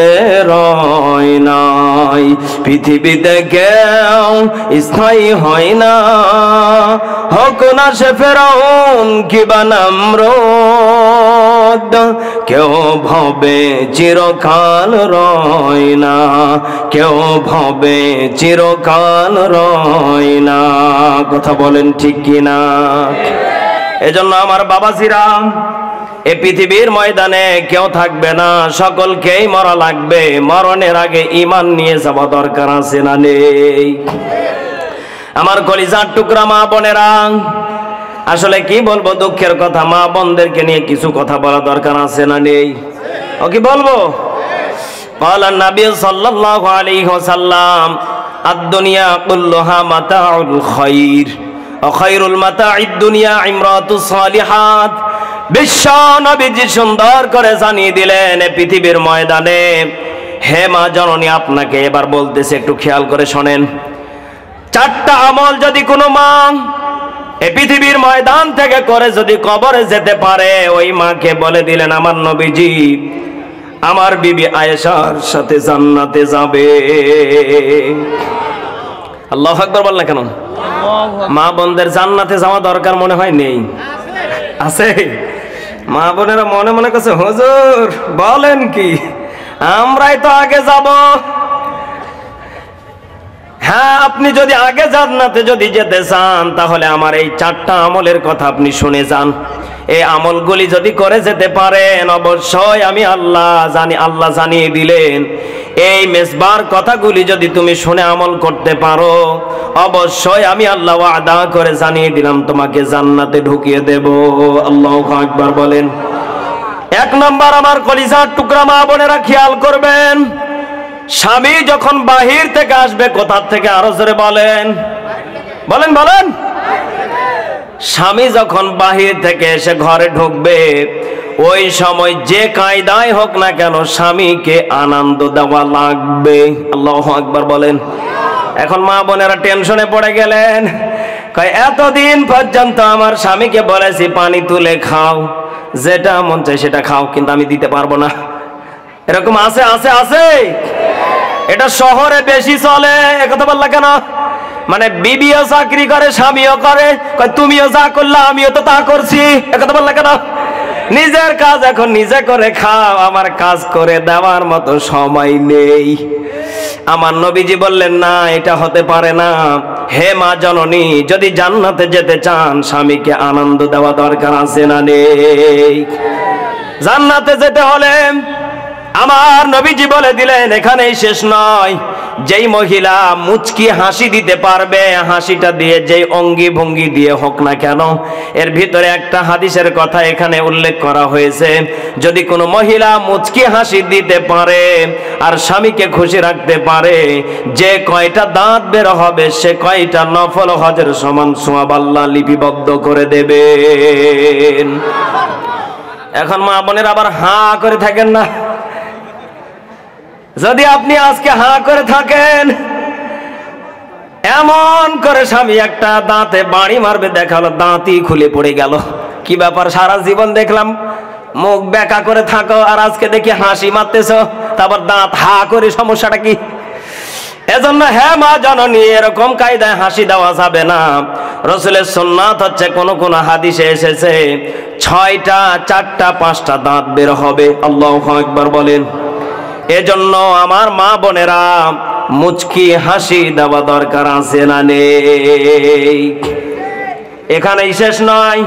Speaker 1: রয় নাই। পৃথিবীতে কেউ স্থায়ী হয় না, হোক না সে ফেরাউন কিবা নমরুদ, কেউ ভবে চিরকাল রয় না, কেউ ভবে চিরকাল রয় না। কথা বলেন ঠিক কিনা? এজন্য আমার বাবাজিরা, এই পৃথিবীর ময়দানে কেউ থাকবে না, সকলকেই মরা লাগবে। মরণের আগে ঈমান নিয়ে যাওয়া দরকার আছে না নেই? আমার কলিজার টুকরা মা বোনেরা, আসলে কি বলবো, দুঃখের কথা, মা বোনদেরকে নিয়ে কিছু কথা বলা দরকার আছে না নেই? ও কি বলবো? قال النبي صلى الله عليه وسلم الدنيا كلها متاع الخير وخير المتاع الدنيا امرأة الصالحات। বিশ্ব নবীজি সুন্দর করে জানিয়ে দিলেন এই পৃথিবীর ময়দানে। হে মা জননী, আপনাকে এবার বলতেছে, একটু খেয়াল করে শোনেন। চারটা আমল যদি কোনো মা এই পৃথিবীর ময়দান থেকে করে যদি কবরে যেতে পারে, ওই মাকে বলে দিলেন আমার নবীজি, আমার বিবি আয়েশার সাথে জান্নাতে যাবে। আল্লাহু আকবার বল না কেন? মা বোনদের জান্নাতে যাওয়া দরকার মনে হয় নেই? আছে? মা বোনেরা মনে মনে করছে হুজুর বলেন কি, আমরাই তো আগে যাব। হ্যাঁ, আপনি যদি আগে জান্নাতে যদি যেতে চান তাহলে আমার এই 4টা আমলের কথা আপনি শুনে যান। এই আমলগুলি যদি করে যেতে পারেন অবশ্যই আমি আল্লাহ জানি, আল্লাহ জানিয়ে দিলেন এই মেজবার কথাগুলি যদি তুমি শুনে আমল করতে পারো অবশ্যই আমি আল্লাহ ওয়াদা করে জানিয়ে দিলাম তোমাকে জান্নাতে ঢুকিয়ে দেব। আল্লাহু আকবার বলেন। 1 নম্বর আমার কলিজার টুকরা মা বোনেরা খেয়াল করবেন, স্বামী যখন বাহির থেকে আসবে, কোথা থেকে আরো জোরে বলেন, বলেন বলেন। স্বামী যখন বাহির থেকে এসে ঘরে ঢুকবে ওই সময় যে কায়দায় হোক না কেন স্বামীকে আনন্দ দেওয়া লাগবে। আল্লাহু আকবার বলেন। এখন মা বোনেরা টেনশনে পড়ে গেলেন, কয় এতদিন পর্যন্ত আমার স্বামীকে বলেছি পানি তুলে খাও, যেটা মন চায় সেটা খাও, কিন্তু আমি দিতে পারবো না। এরকম আছে আছে আছে। এটা শহরে বেশি চলে। একথা বললা কেন? মানে বিবিও চাকরি করে স্বামীও করে, তুমিও যা করলা আমিও তো তা করছি। একথা বললা কেন? নিজের কাজ এখন নিজে করে খাও, আমার কাজ করে দেওয়ার মতো সময় নেই। আমার নবীজি বললেন না, এটা হতে পারে না। হে মা জননী, যদি জান্নাতে যেতে চান স্বামীকে আনন্দ দেওয়া দরকার আছে না নেই? জান্নাতে যেতে হলে আমার নবীজি বলে দিলেন এখানেই শেষ নয়। যেই মহিলা মুচকি হাসি দিতে পারবে, হাসিটা দিয়ে যেই অঙ্গি ভঙ্গি দিয়ে হোক না কেন, এর ভিতরে একটা হাদিসের কথা এখানে উল্লেখ করা হয়েছে, যদি কোনো মহিলা মুচকি হাসি দিতে পারে আর স্বামীকে খুশি রাখতে পারে, যে কয়টা দাঁত বের হবে সে কয়টা নফল হজের সমান সওয়াব আল্লাহ লিপিবদ্ধ করে দেবেন। এখন মা বোনের আবার হাঁ করে থাকেন না। যদি আপনি আজকে হাঁ করে থাকেন, এমন করে স্বামী একটা দাঁতে বাড়ি মারবে, দেখালো দাঁতই খুলে পড়ে গেল, কি ব্যাপার সারা জীবন দেখলাম মুখ বেঁকা করে থাকো আর আজকে দেখি হাসি মারতেছ, তারপর দাঁত হা করে, সমস্যাটা কি? এজন্য হ্যাঁ মা জননী, এরকম কায়দায় হাসি দেওয়া যাবে না। রাসূলের সুন্নাত হচ্ছে কোন কোন হাদিসে এসেছে 6টা 4টা 5টা দাঁত বের হবে। আল্লাহু আকবার বলেন। এজন্য আমার মা বোনেরা মুচকি হাসি দেওয়া দরকার আছে না নেই? এখানেই শেষ নয়,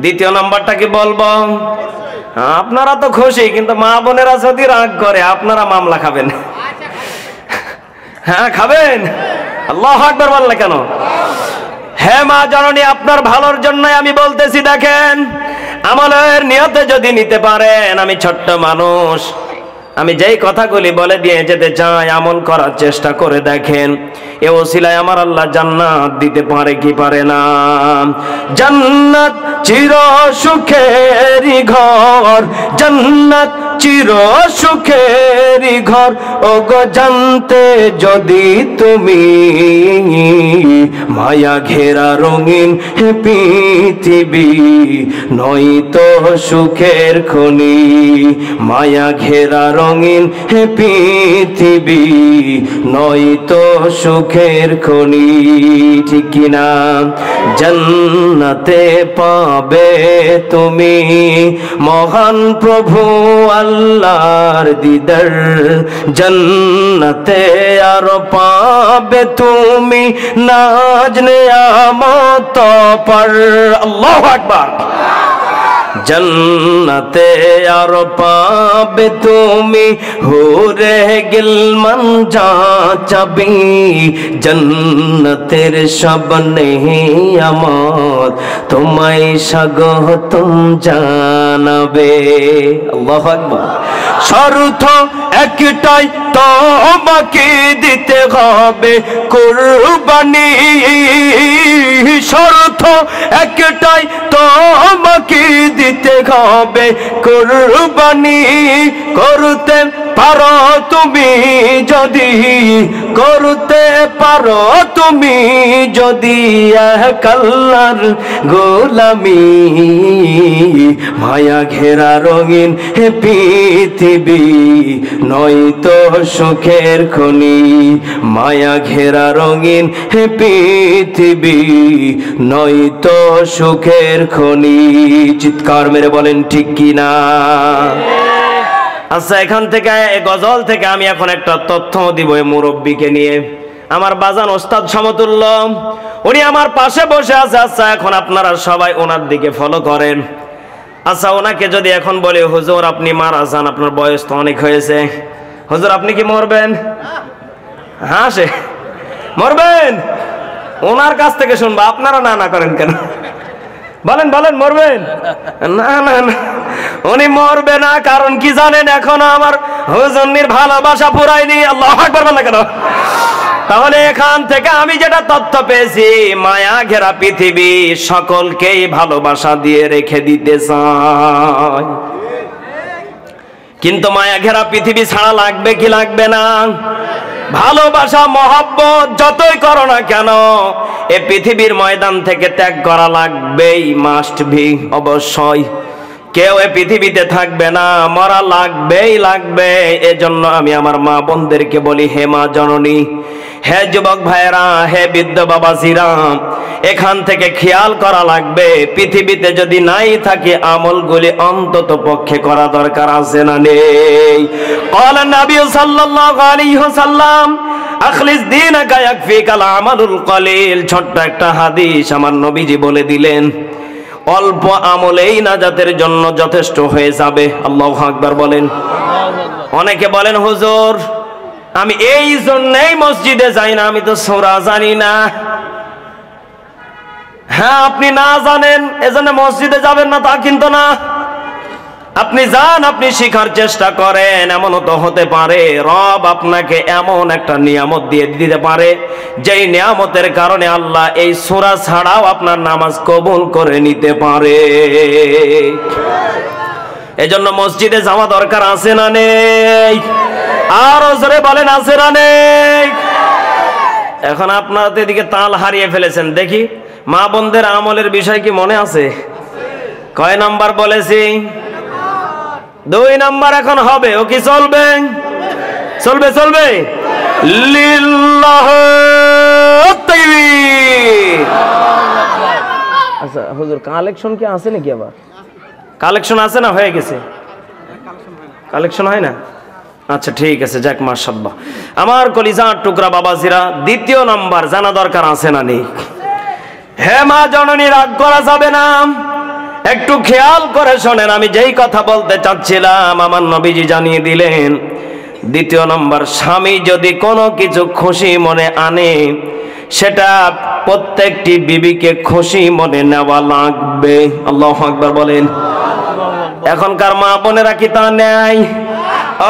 Speaker 1: 2য় নাম্বারটা কি বলবো? আপনারা তো খুশি, কিন্তু মা বোনেরা যদি রাগ করে আপনারা মামলা খাবেন। হ্যাঁ খাবেন। আল্লাহু আকবার বললে কেন? হ্যাঁ মা জননী, আপনার ভালোর জন্যই আমি বলতেছি। দেখেন, আমলের নিয়তে যদি নিতে পারেন, আমি ছোট্ট মানুষ, আমি যেই কথাগুলি বলে দিয়ে যেতে চাই আমল করার চেষ্টা করে দেখেন, এ ওসিলায় আমার আল্লাহ জান্নাত দিতে পারে কি পারে না? জান্নাত চির সুখেরই ঘর, জান্নাত চির সুখেরই ঘর, ওগো জানতে যদি তুমি, মায়া ঘেরা রঙিন পৃথিবী নয়তো সুখের খনি, মায়া ঘেরা রঙিন পৃথিবী নয়তো সুখের খনি, ঠিক কিনা? জান্নাতে পাবে তুমি মহান প্রভু আল্লাহর দিদার, জান্নাতে আর পাবে তুমি নাজ নেয়ামত পর। আল্লাহু আকবার। জান্নাতে আর পাবে তুমি হুরে গিলমান যা চাবি, জান্নাতের সব নেয়ামত তোমায় স্বাগতম জানাবে। আল্লাহু আকবার। শর্ত একটাই, তোমাকে দিতে হবে কুরবানি, শর্ত একটাই, তোমাকে দিতে হবে কুরবানি করতে পারো তুমি যদি, করতে পারো তুমি যদি এক আল্লাহর গোলামি। মায়া ঘেরা রঙিন হে পৃথিবী নয়তো সুখের খনি, মায়া ঘেরা রঙিন হে পৃথিবী নয়তো সুখের খনি। চিৎকার মেরে বলেন ঠিক কিনা? আচ্ছা, এখান থেকে গজল থেকে আমি এখন একটা তথ্য দিব এই মুরব্বীকে নিয়ে। আমার বাজান ওস্তাদ সমতুল্য, উনি আমার পাশে বসে আছে। আচ্ছা, এখন আপনারা সবাই ওনার দিকে ফলো করেন। আচ্ছা, ওনাকে যদি এখন বলে হুজুর আপনি মারা যান, আপনার বয়স তো অনেক হয়েছে, হুজুর আপনি কি মরবেন? হ্যাঁ, সে মরবেন। ওনার কাছ থেকে শুনবা, আপনারা না না করেন কেন? বলেন বলেন, মরবেন? না না না, উনি মরবে না। কারণ কি জানেন? এখনো আমার হুজুরনির ভালোবাসা পুরায়নি। আল্লাহু আকবার বলেন কেন? তাহলে এখান থেকে আমি যেটা তথ্য পেয়েছি, মায়া ঘেরা পৃথিবী সকলকেই ভালোবাসা দিয়ে রেখে দিতে চায়, কিন্তু মায়া ঘেরা পৃথিবী ছাড়া লাগবে কি লাগবে না? ভালোবাসা মহব্বত যতই করো না কেন, এ পৃথিবীর ময়দান থেকে ত্যাগ করা লাগবেই, মাস্ট বি, অবশ্যই। কেউ এ পৃথিবীতে থাকবে না, মরা লাগবেই লাগবে। এজন্য আমি আমার মা বোনদেরকে বলি, হে মা জননী, হে যুবক ভাইরা, হে বৃদ্ধ বাবাজিরা, এখান থেকে খেয়াল করা লাগবে, পৃথিবীতে যদি নাই থাকে আমলগুলি অন্তত পক্ষে করা দরকার আছে না নেই? ক্বালা নবী সাল্লাল্লাহু আলাইহি ওয়াসাল্লাম আখলিস দীনাকা ইয়াকফিকাল আমালুল কলিল। ছোট্ট একটা হাদিস আমার নবীজি বলে দিলেন, অল্প আমলেই নাজাতের জন্য যথেষ্ট হয়ে যাবে। আল্লাহু আকবার বলেন। অনেকে বলেন হুজুর আমি এই জন্যই মসজিদে যাই না, আমি তো সূরা জানি না। হ্যাঁ, আপনি না জানেন এজন্য মসজিদে যাবেন না তা কিন্তু না। আপনি যান, আপনি শিখার চেষ্টা করেন। এমনও তো হতে পারে রব আপনাকে এমন একটা নিয়ামত দিয়ে দিতে পারে, যেই নিয়ামতের কারণে আল্লাহ এই সূরা ছাড়াও আপনার নামাজ কবুল করে নিতে পারে। এজন্য মসজিদে যাওয়া দরকার আছে না নেই? আর জোরে বলেন, আছে না নেই? এখন আপনাদের এদিকে তাল হারিয়ে ফেলেছেন। দেখি মা বোনদের আমলের বিষয় কি মনে আছে? কয় নাম্বার বলেছি? 2 নাম্বার এখন হবে। ও কি চলবে? চলবে চলবে। লিল্লাহি তাকবীর। আচ্ছা হুজুর, কালেকশন কি আছে নাকি? আবার কালেকশন আছে না হয়ে গেছে? কালেকশন হয় না? আচ্ছা ঠিক আছে, যাক মাশাআল্লাহ। আমার কলিজার টুকরা বাবাজিরা, 2 নাম্বার জানা দরকার আছে না নেই? হে মা জননী, রাগ করা যাবে না, একটু খেয়াল করে শোনেন। আমি যেই কথা বলতে চাচ্ছিলাম আমার নবীজি জানিয়ে দিলেন। 2 নাম্বার, স্বামী যদি কোনো কিছু খুশি মনে আনে, সেটা প্রত্যেকটি বিবিকে খুশি মনে নেওয়া লাগবে। আল্লাহু আকবার বলেন। এখনকার মা বোনেরা কি তা নেয়?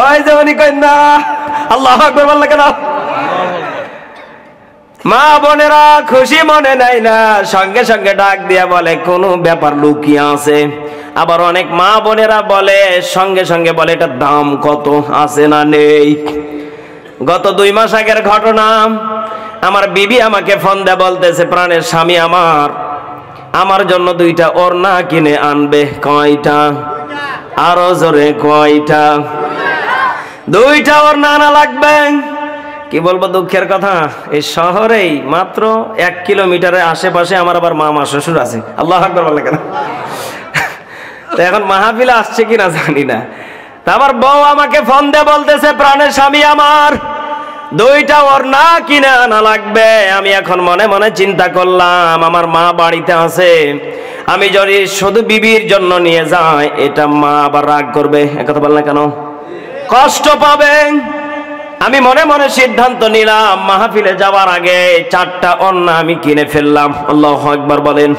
Speaker 1: ওই যে উনি কই না, আল্লাহু আকবার বললে কেন? মা বোনেরা খুশি মনে নেয় না, সঙ্গে সঙ্গে ডাক দিয়ে বলে কোনো ব্যাপার লুকিয়ে আছে। আবার অনেক মা বোনেরা বলে সঙ্গে সঙ্গে বলে এটার দাম কত, আছে না নেই? গত 2 মাস আগের ঘটনা, আমার বিবি আমাকে ফোন দিয়ে বলতেছে, প্রাণের স্বামী আমার জন্য 2টা ওড়না কিনে আনবে। কয়টা? আরো জোরে, কয়টা? 2টা ওড়না আনা লাগবে। কি বলবো দুঃখের কথা, এই শহরেই মাত্র 1 কিলোমিটারের আশেপাশে আমার আবার মামা শ্বশুর আছে। আল্লাহু আকবার বলে কেন? তো এখন মাহফিলে আসছে কিনা জানি না। তা আমার বউ আমাকে ফোন দিয়ে বলতেছে, প্রাণের স্বামী আমার 2টা ওড়না কিনে আনা লাগবে। আমি এখন মনে মনে চিন্তা করলাম, আমার মা বাড়িতে আছে, আমি যদি শুধু বিবির জন্য নিয়ে যাই, এটা মা আবার রাগ করবে। একথা বললেন কেন? কষ্ট পাবে। আমি মনে মনে সিদ্ধান্ত নিলাম, মাহফিলে যাওয়ার আগে 4টা ওড়না আমি কিনে ফেললাম। আল্লাহু আকবার বলেন।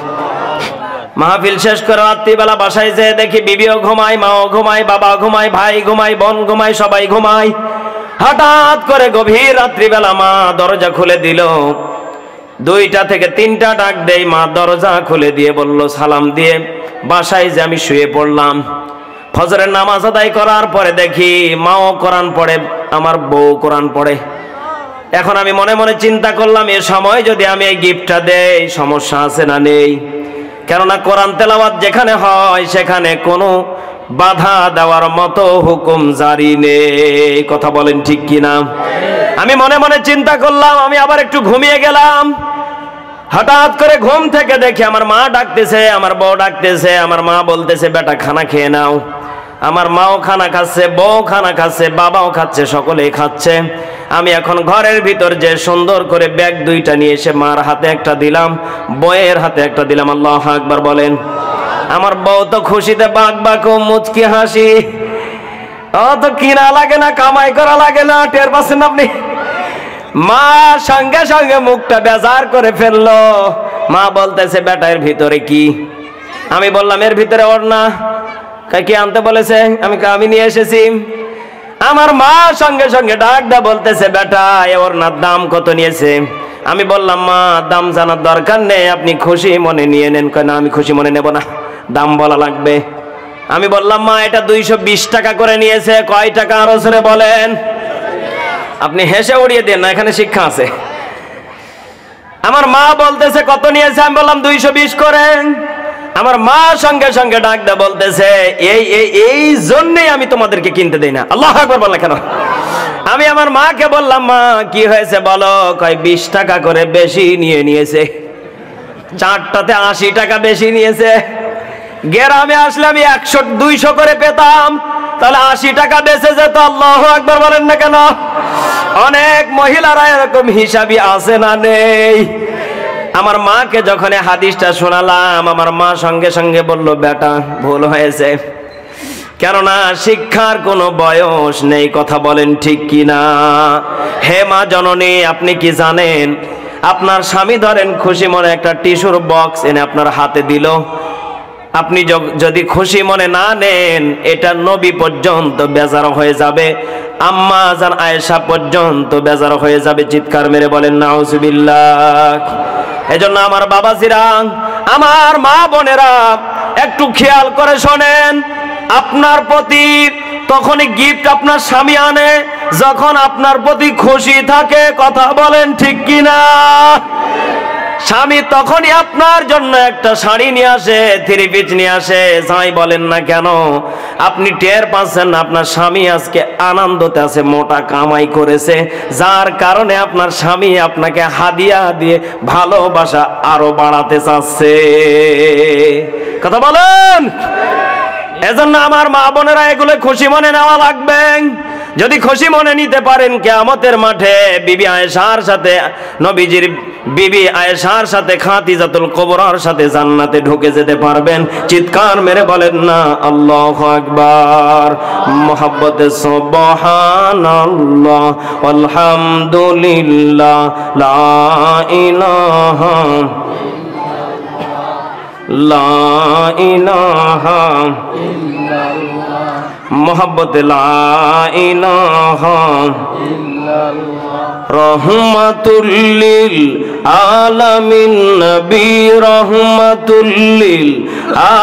Speaker 1: মাহফিল শেষ করে রাত্রিবেলা বাসায় যেয়ে দেখি বিবিও ঘুমায়, মাও ঘুমায়, বাবা ঘুমায়, ভাই ঘুমায়, বোন ঘুমায়, সবাই ঘুমায়। হঠাৎ করে গভীর রাত্রিবেলা মা দরজা খুলে দিল।
Speaker 2: 2টা থেকে 3টা ডাক দেই, মা দরজা খুলে দিয়ে বলল সালাম দিয়ে বাসায় যে আমি শুয়ে পড়লাম। ফজরের নামাজ আদায় করার পরে দেখি মাও কোরআন পড়ে, আমার বউ কোরআন পড়ে। এখন আমি মনে মনে চিন্তা করলাম, এ সময় যদি আমি এই গিফটটা দেই সমস্যা আছে না নেই? কেননা কোরআন তেলাওয়াত যেখানে হয় সেখানে কোনো বাধা দেওয়ার মতো হুকুম জারি নেই। কথা বলেন ঠিক কিনা? আমি মনে মনে চিন্তা করলাম, আমি আবার একটু ঘুমিয়ে গেলাম। হঠাৎ করে ঘুম থেকে দেখি আমার মা ডাকতেছে, আমার বউ ডাকতেছে। আমার মা বলতেছে বেটা খানা খেয়ে নাও। আমার মাও খানা খাচ্ছে, বউ খানা খাচ্ছে, বাবাও খাচ্ছে, সকলেই খাচ্ছে। আমি এখন ঘরের ভিতর যে সুন্দর করে ব্যাগ 2টা নিয়ে এসে মার হাতে একটা দিলাম, বউয়ের হাতে একটা দিলাম। আল্লাহু আকবার বলেন। আমার বউ তো খুশিতে বাক বাক মুচকি হাসি। ও তো কিনা লাগে না, কামাই করা লাগে না, টের পাচ্ছেন আপনি? মা সঙ্গে সঙ্গে মুখটা বেজার করে ফেললো। মা বলতেছে বেটা এর ভিতরে কি? আমি বললাম এর ভিতরে ওড়না। কি আনতে বলেছে? আমি নিয়ে এসেছি। আমার মা সঙ্গে সঙ্গে ডাকটা বলতেছে বেটা এ ওড়নার দাম কত নিয়েছে? আমি বললাম মা দাম জানার দরকার নেই, আপনি খুশি মনে নিয়ে নেন। কয় না আমি খুশি মনে নেব না, দাম বলা লাগবে। আমি বললাম মা এটা 220 টাকা করে নিয়েছে। কয় টাকা আরো জোরে বলেন? আপনি হেসে উড়িয়ে দেন না, এখানে শিক্ষা আছে। আমার মা বলতেছে কত নিয়েছে? আমি বললাম 220 করে। আমার মা সঙ্গে সঙ্গে ডাক দা বলতেছে এই জন্যই আমি তোমাদেরকে কিনতে দেই না। আল্লাহু আকবার বলে কেন? আমি আমার মাকে বললাম মা কি হয়েছে বলো? কয় 20 টাকা করে বেশি নিয়েছে, 4টাতে 80 টাকা বেশি নিয়েছে। গ্রামে আসলে আমি 100-200 করে পেতাম, তাহলে 80 টাকা বেঁচে যেত। আল্লাহু আকবার বলেন না কেন? অনেক মহিলারা এরকম হিসাবই আছে না নেই? আমার মাকে যখন হাদিসটা শোনালাম, আমার মা সঙ্গে সঙ্গে বলল বেটা ভুল হয়েছে, কেননা শিক্ষার কোনো বয়স নেই। কথা বলেন ঠিক কিনা? হে মা জননী, আপনি কি জানেন আপনার স্বামী ধরেন খুশি মনে একটা টিস্যুর বক্স এনে আপনার হাতে দিল, আপনি যদি খুশি মনে না নেন এটা নবী পর্যন্ত বেজার হয়ে যাবে, আম্মা জান আয়েশা পর্যন্ত বেজার হয়ে যাবে। চিৎকার মেরে বলেন নাউজুবিল্লাহ। এজন্য আমার বাবাজিরা, আমার মা বোনেরা একটু খেয়াল করে শোনেন, আপনার প্রতি তখনই গিফট আপনার স্বামী আনে যখন আপনার প্রতি খুশি থাকে। কথা বলেন ঠিক কিনা? স্বামী তখনই আপনার জন্য একটা শাড়ি নিয়ে আসে, 3 পিস নিয়ে আসে, যাই বলেন না কেন আপনি টের পাচ্ছেন না আপনার স্বামী আজকে আনন্দতে আছে, মোটা কামাই করেছে, যার কারণে আপনার স্বামী আপনাকে হাদিয়া দিয়ে ভালোবাসা আরো বাড়াতে চাচ্ছে। কথা বলেন? এজন্য আমার মা বোনেরা এগুলো খুশি মনে নেওয়া লাগবে। যদি খুশি মনে নিতে পারেন, কিয়ামতের মাঠে বিবি আয়েশার সাথে, নবীজির বিবি আয়েশার সাথে খাদিজাতুল কুবরার সাথে জান্নাতে ঢুকে যেতে পারবেন। চিৎকার মেরে বলেন না আল্লাহু আকবার। মুহাব্বতে সুবহানাল্লাহ আলহামদুলিল্লাহ লা ইলাহা ইল্লাল্লাহ মোহাব্বত লা ইলাহা ইল্লাল্লাহ রহমাতুল লিল আলামিন নবী রহমাতুল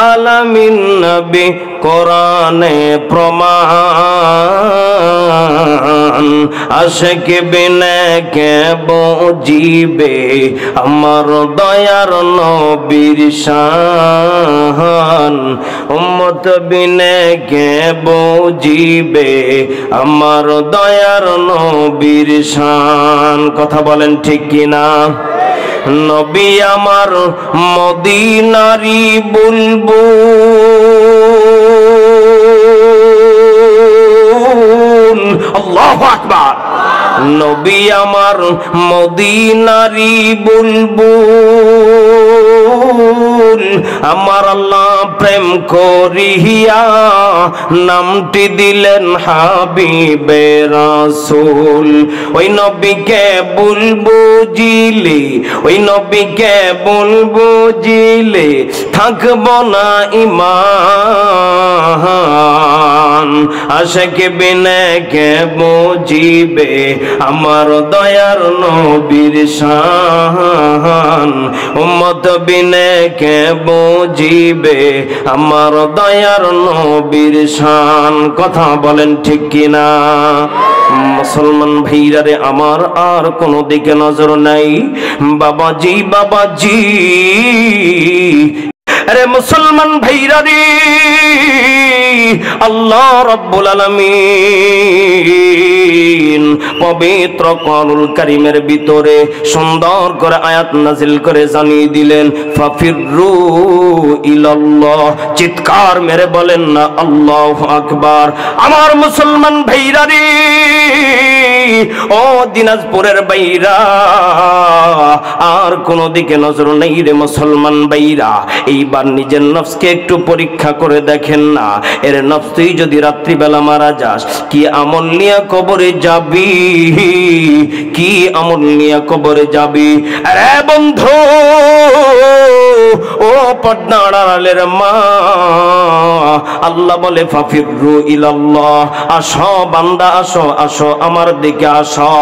Speaker 2: আলামিন নবী কোরআনে প্রমাণ আশিক বিনে কে বুঝিবে আমার দয়ার নবীর শান উম্মত বিনে কে বুঝিবে আমার দয়ার নবীর শান। কথা বলেন ঠিক কিনা? নবী আমার মদিনারি বুলবুল। আল্লাহু আকবার। নবী আমার মদিনারি বুলবুল আমার আল্লাহ প্রেম করিয়া নামটি দিলেন হাবিবে রাসূল। ওই নবীকে বলবো জিলে, ওই নবীকে বলবো জিলে থাকব না ঈমান। আশিক বিনে কে বুঝিবে আমার দয়ার নবীর শান। উম্মত বিনে কে বুঝিবে আমার দয়ার নবীর শান। কথা বলেন ঠিক কিনা? মুসলমান ভাইরা রে আমার, আর কোন দিকে নজর নাই। বাবাজি বাবাজি, আরে মুসলমান ভাইরা রে, আল্লাহ রাব্বুল আলামিন পবিত্র কোরআনুল কারীমের ভিতরে সুন্দর করে আয়াত নাযিল করে জানিয়ে দিলেন ফাফিরু ইলাল্লাহ। চিৎকার মেরে বলেন না আল্লাহু আকবার। আমার মুসলমান ভাইরা রে, ও দিনাজপুরের ভাইরা, আর কোন দিকে নজর নেই রে মুসলমান ভাইরা। এইবার নিজের নফসকে একটু পরীক্ষা করে দেখেন না। এর নফস তুই যদি রাত্রিবেলা মারা যাস, কি আমল নিয়ে কবরে যাবি? কি আমল নিয়ে কবরে যাবি? আরে বন্ধু, ও পর্দার আড়ালের মা, আল্লাহ বলে ফাফিরু ইলাল্লাহ। আসো বান্দা, আসো আসো আমার দিকে আসো।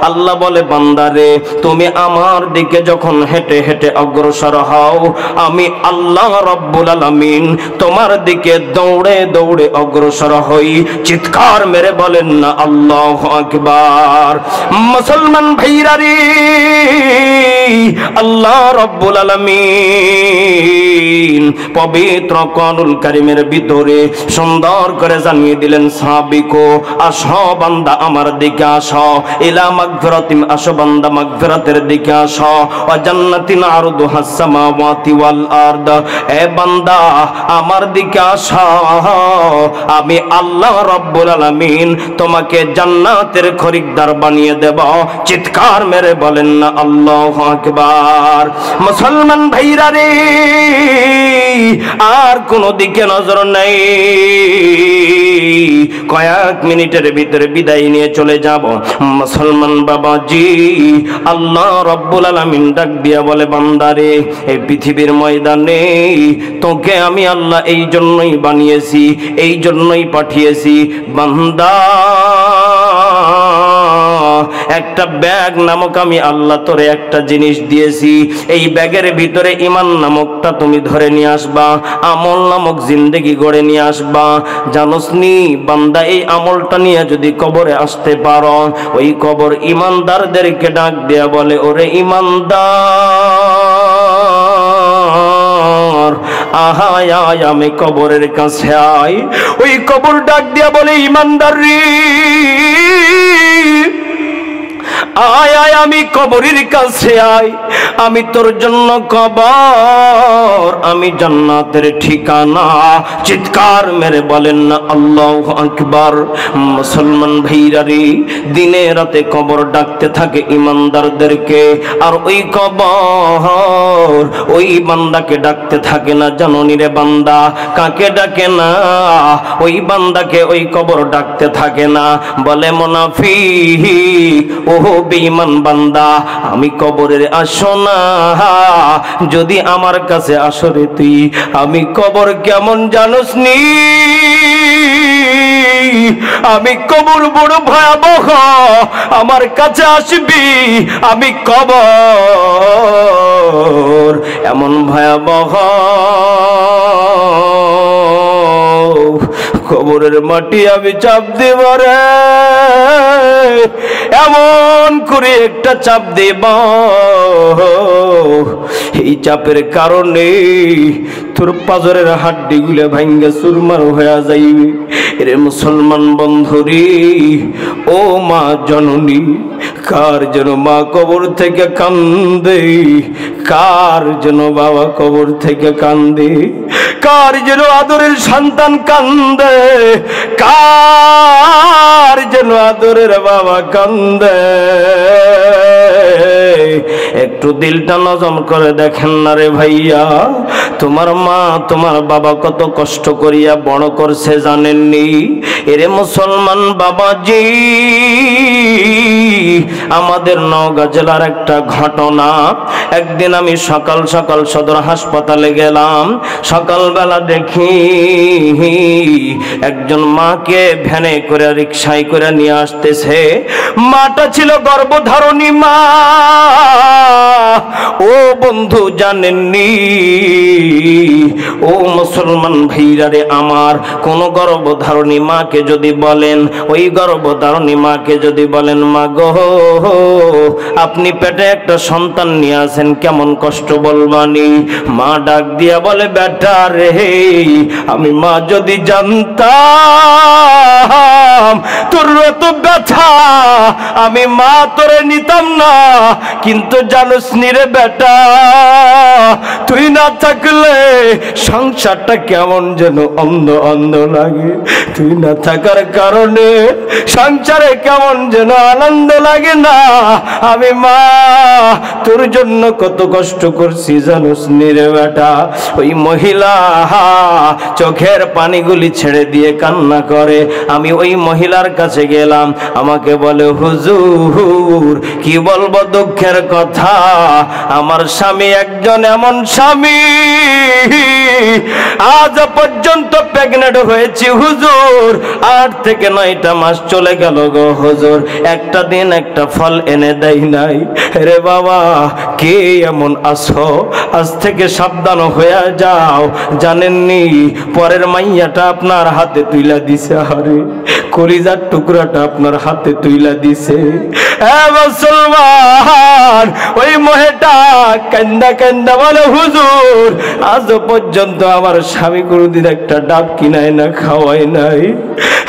Speaker 2: আল্লাহ বলে বান্দারে, তুমি আমার দিকে যখন হেঁটে হেঁটে অগ্রসর হও, আমি আল্লাহ রাব্বুল আলামিন তোমার দিকে দৌড়ে দৌড়ে অগ্রসর হই। চিৎকার মেরে বলেন না আল্লাহু আকবার। মুসলমান ভাইরা রে, আল্লাহ রাব্বুল আলামিন পবিত্র কোরআনুল কারীমের ভিতরে সুন্দর করে জানিয়ে দিলেন সাবিকো, আসো বান্দা আমার দিকে আসো, ইলা মাগফিরাতিন, আসো বান্দা মাগফিরাতের দিকে আসো, ওয়া জান্নাতিন আরদুহাস সামাওয়াতি ওয়াল আরদ। এ বান্দা আমার দিকে আসো, আমি আল্লাহ রাব্বুল আলামিন তোমাকে জান্নাতের খরিদ্দার বানিয়ে দেব। চিৎকার মেরে বলেন না আল্লাহু আকবার। মুসলমান ভাইরা রে, আর কোন দিকে নজর নাই। কয়েক মিনিটের ভিতরে বিদায় নিয়ে চলে যাব। মুসলমান বাবাজি, আল্লাহ রাব্বুল আলামিন ডাক দিয়া বলে বান্দারে, এই পৃথিবীর ময়দানে তোকে আমি আল্লাহ এই জন্যই বানিয়েছি, এই জন্যই পাঠিয়েছি। বান্দা, একটা ব্যাগ নামক আমি আল্লাহ তোরে একটা জিনিস দিয়েছি। এই ব্যাগের ভিতরে ঈমান নামকটা তুমি ধরে নিয়ে আসবা, আমল নামক জিন্দেগি গড়ে নিয়ে আসবা। জানোস নি বান্দা, এই আমলটা নিয়ে যদি কবরে আসতে পারো, ওই কবর ঈমানদারদেরকে ডাক দেয়া বলে, ওরে ঈমানদার আহায় আয় আমি কবরের কাছে আয়। ওই কবর ডাক দিয়া বলে, ঈমানদার রে আয় আয় আমি কবরের কাছে আয়। আমি তোর জন্য কবর, আমি জান্নাতের ঠিকানা। চিৎকার মেরে বলেন না আল্লাহু আকবার। মুসলমান ভাইরা রে, দিনে রাতে কবর ডাকতে থাকে ঈমানদারদেরকে, আর ওই কবর ওই বান্দাকে ডাকতে থাকে না। জানোনি রে বান্দা, কাকে ডাকে না? ওই বান্দাকে ওই কবর ডাকতে থাকে না। বলে মুনাফিক, ওহো বেঈমান বান্দা, আমি কবরের আসো না, যদি আমার কাছে আসো রে তুই। আমি কবর কেমন জানোস নি? আমি কবর বড় ভয়াবহ, আমার কাছে আসবি। আমি কবর এমন ভয়াবহ, কবরের মাটি আমি চাপ দেব রে, এমন করে একটা চাপ দেব, এই চাপের কারণে তোর পাজরের হাড্ডি গুলো ভাঙ্গা চুরমার হয়ে যাইবে। রে মুসলমান বন্ধুরি, ও মা জননী, কার যেন মা কবর থেকে কান্দে, কার যেন বাবা কবর থেকে কান্দে, কার যেন আদরের সন্তান কান্দে, কার যেন আদরের বাবা কান্দে। একটু দিলটা নজম করে দেখেন না রে ভাইয়া, তোমার মা তোমার বাবা কত কষ্ট করিয়া বড় করছে জানেননি? এরে মুসলমান বাবাজি, আমাদের নওগাঁ জেলার একটা ঘটনা। একদিন আমি সকাল সকাল সদর হাসপাতালে গেলাম। সকালবেলা দেখি একজন মাকে ভ্যানে করে রিকশায় করে নিয়ে আসতেছে। মাটা ছিল গর্ভধারণী মা। ও বন্ধু জানেননি, ও মুসলমান ভাইরা রে আমার, কোন গর্ভধারণী মাকে যদি বলেন, ওই গর্ভধারণী মাকে যদি বলেন মা গো আপনি পেটে একটা সন্তান নিয়ে আসেন, কেমন কষ্ট বলবানি? মা ডাক দিয়া বলে বেটা রে, আমি মা যদি জানতাম তোর এত ব্যথা, আমি মা তোরে নিতাম না। কিন্তু জানোস নি রে বেটা, তুই না থাকলে সংসারটা কেমন যেন অন্ধ অন্ধ লাগে। তুই না থাকার কারণে সংসারে কেমন যেন আনন্দ লাগে না। আমি মা তোর জন্য কত কষ্ট করছি জানোস নি রে বেটা। ওই মহিলা চোখের পানিগুলি ছেড়ে দিয়ে কান্না করে। আমি ওই মহিলার কাছে গেলাম, আমাকে বলে হুজুর কি বলবো দুঃখের কথা, আমার স্বামী একজন এমন স্বামী, আজ পর্যন্ত প্রেগনেন্ট হয়েছি হুজুর, 8 থেকে 9টা মাস চলে গেল গো হুজুর, একটা দিন একটা ফল এনে দেয় নাই। রে বাবা কে এমন আছো, আজ থেকে সাবধান হয়ে যাও। জানেননি পরের মাইয়াটা আপনার হাতে তুইলা দিছে, আরে কলিজার টুকরাটা আপনার হাতে তুইলা দিছে। মুসলমান ওই মহিলাটা কান্দা কান্দা বলে হুজুর আজ পর্যন্ত আমার স্বামী কোনদিন একটা ডাব কিনায় না খাওয়াই নাই,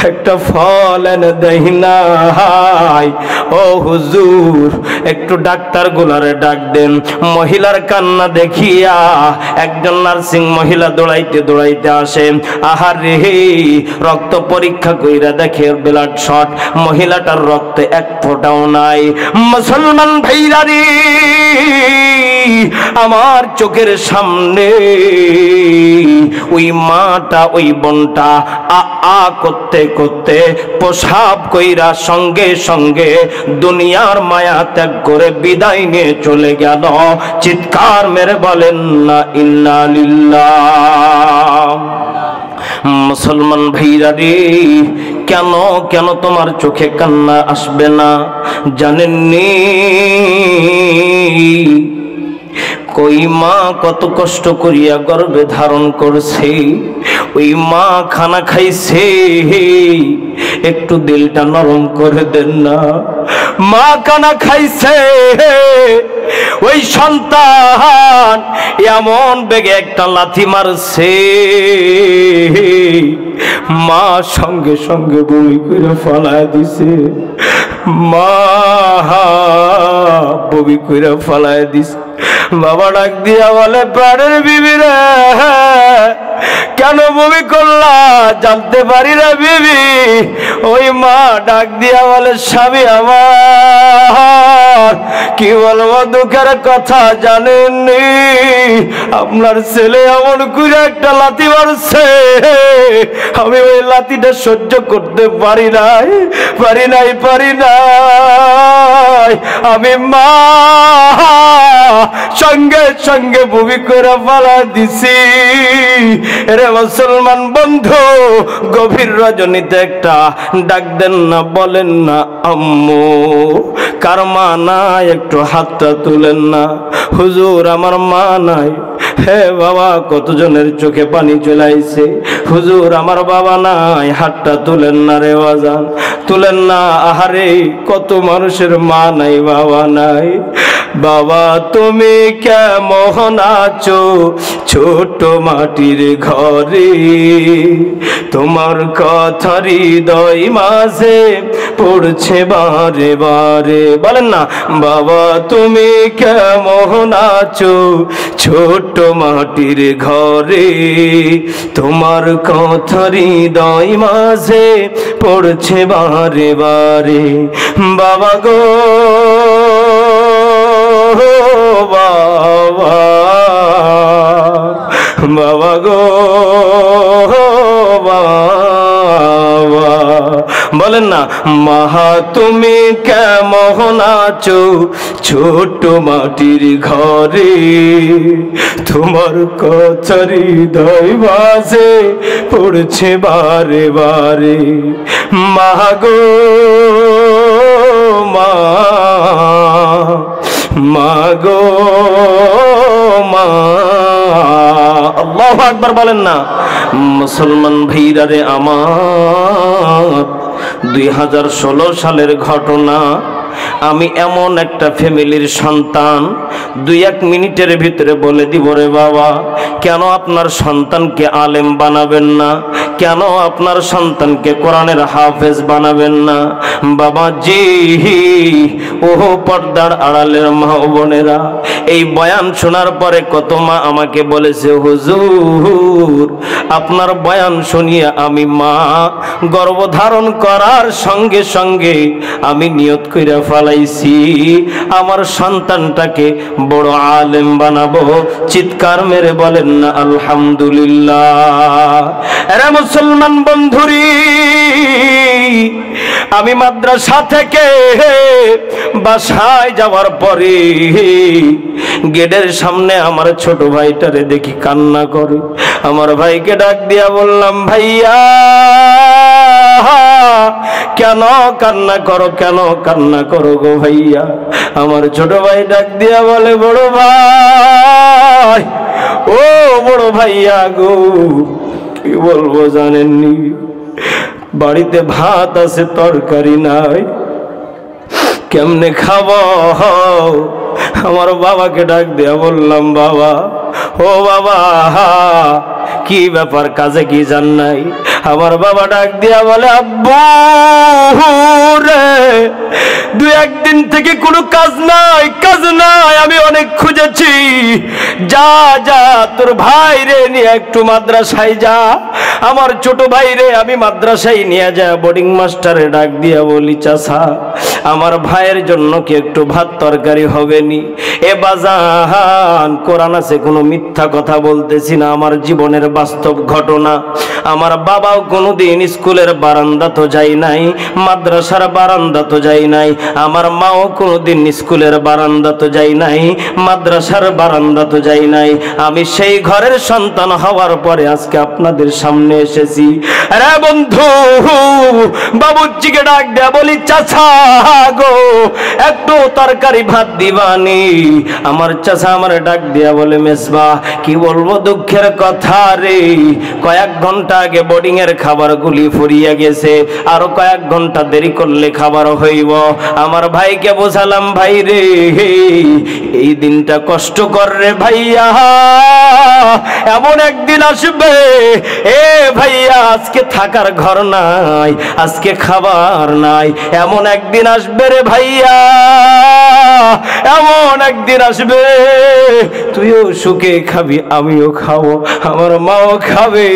Speaker 2: একটা ফল এনে দেয় নাই। ও হুজুর একটু ডাক্তার গুলারে ডাক দেন। মহিলার কান্না দেখিয়া একজন নার্সিং মহিলা দৌড়াইতে দৌড়াইতে আসে। আহারে রক্ত পরীক্ষা কইরা দেখে ব্লাড শর্ট, মহিলাটার রক্তে এক ফোঁটাও নাই। মুসলমান ভাইরা রে আমার চোখের সামনে ওই মাটা ওই বোনটা আ আ করতে করতে প্রসাব কইরা সঙ্গে সঙ্গে দুনিয়ার মায়া ত্যাগ করে বিদায় নিয়ে চলে গেল। চিৎকার মেরে বলেন না ইন্না লিল্লাহ। মুসলমান ভাইরা রে কেন কেন তোমার চোখে কান্না আসবে না জানেননি? কই মা কত কষ্ট করিয়া গর্ভে ধারণ করছে, ওই মা খানা খাইছে, একটু দিলটা নরম করে দেন না। মা খানা খাইছে, ওই সন্তান এমন বেগে একটা লাথি মারছে, মা সঙ্গে সঙ্গে বমি করে ফালায় দিছে। মা বমি করে ফালায় দিছে। বাবা ডাক দিয়া বলে প্রাণের বিবি রে কেন বমি করলা, জানতে পারি না বিবি। ওই মা ডাক দিয়া বলে স্বামী আমার কি বলবো দুঃখের কথা জানেননি, আপনার ছেলে এমন করে একটা লাথি মারছে, আমি ওই লাথিটা সহ্য করতে পারি নাই, পারি নাই, পারি নাই। আমি মা সঙ্গে সঙ্গে বমি করে ফালা দিছি। রে মুসলমান বন্ধু গভীর রজনীতে একটা ডাক দেন না, বলেন না আম্মু। কার মা নাই একটু হাতটা তুলেন না, হুজুর আমার মা নাই। হে বাবা কতজনের চোখে পানি চলে আইছে, হুজুর আমার বাবা নাই, হাতটা তুলেন না রে বাজান, তুলেন না। আহারে কত মানুষের মা নাই বাবা নাই। বাবা তুমি কেমন আছো ছোট মাটির ঘরে, তোমার কথা হৃদয় মাঝে পড়ছে বারে বারে। বলেন না বাবা তুমি কেমন আছো ছোট মাটির ঘরে, তোমার কথা হৃদয় মাঝে পড়ছে বারে বারে। বাবা গো বাবা, বাবা গো বাবা। বলেন না, মাহা তুমি কেমন আছো ছোট মাটির ঘরে, তোমার কথা হৃদয় বাজে পড়ছে বারে বারে। মা গো মা, মা গো মা। আল্লাহু আকবার বলেন না। মুসলমান ভাইরা রে আমার, 2016 সালের ঘটনা। আমি এমন একটা ফ্যামিলির সন্তান, 2-1 মিনিটের ভিতরে বলে দিব রে বাবা, কেন আপনার সন্তানকে আলেম বানাবেন না, কেন আপনার সন্তানকে কোরআনের হাফেজ বানাবেন না? বাবা জি, ও পর্দার আড়ালের মা বোনেরা, এই বয়ান শোনার পরে কত মা আমাকে বলেছে, হুজুর আপনার বয়ান শুনিয়ে আমি মা গর্ভধারণ করার সঙ্গে সঙ্গে আমি নিয়ত কইরা ফেলাইছি আমার সন্তানটাকে বড় আলেম বানাবো। চিৎকার মেরে বলেন না আলহামদুলিল্লাহ। আরে মুসলমান বন্ধুরি, আমি মাদ্রাসা থেকে বাসায় যাওয়ার পরে গেটের সামনে আমার ছোট ভাইটারে দেখি কান্না করে। আমার ভাইকে ডাক দিয়া বললাম, ভাইয়া কেন কান্না করো, কেন কান্না করো গো ভাইয়া? আমার ছোট ভাই ডাক দিয়া বলে, বড় ভাই, ও বড় ভাইয়া গো, কি বলবো জানেননি, বাড়িতে ভাত আছে তরকারি নাই, কেমনে খাবো? আমার বাবাকে ডাক দিয়া বললাম, বাবা ও বাবা, কি ব্যাপার, কাজে কি যান নাই? আমার বাবা ডাক দিয়া বলে, আব্বু রে 2-1 দিন থেকে কোনো কাজ নাই, কাজ নাই, আমি অনেক খুঁজেছি, যা যা তোর ভাই রে নিয়ে একটু মাদ্রাসায় যা। আমার ছোট ভাই রে আমি মাদ্রাসায় নিয়ে যা। বোর্ডিং মাস্টারে ডাক দিয়া বলি, চাচা আমার ভাইয়ের জন্য কি একটু ভাত তরকারি হবে নি? এ বাজান, কোরআন আছে, কোনো মিথ্যা কথা বলতেছি না, আমার জীবনের বাস্তব ঘটনা। আমার বাবাও কোনোদিন স্কুলের বারান্দা তো যাই নাই, মাদ্রাসার বারান্দা তো যাই নাই, আমার মাও কোনোদিন স্কুলের বারান্দা তো যাই নাই, মাদ্রাসার বারান্দা তো যাই নাই। আমি সেই ঘরের সন্তান হওয়ার পরে আজকে আপনাদের সামনে এসেছি। আরে বন্ধু, বাবুর্চিকে ডাক দেয়া বলি, চাচা গো একটু তরকারি ভাত দিবানি? আমার চাচা আমার ডাক দিয়া বলে, মেজবা কি বলবো দুঃখের কথা রে, কয়েক ঘন্টা আগে বোর্ডিং এর খাবার গুলি ফুরিয়ে গেছে, আরো কয়েক ঘন্টা দেরি করলে খাবার হইব। আমার ভাইকে বোঝালাম, ভাই রে এই দিনটা কষ্ট কর রে ভাইয়া, এমন একদিন আসবে এ ভাইয়া আজকে থাকার ঘর নাই, আজকে খাবার নাই, এমন একদিন আসবে রে ভাইয়া, এমন একদিন আসবে তুইও সুখে খাবি, আমিও খাবো, আমার মাও খাবে,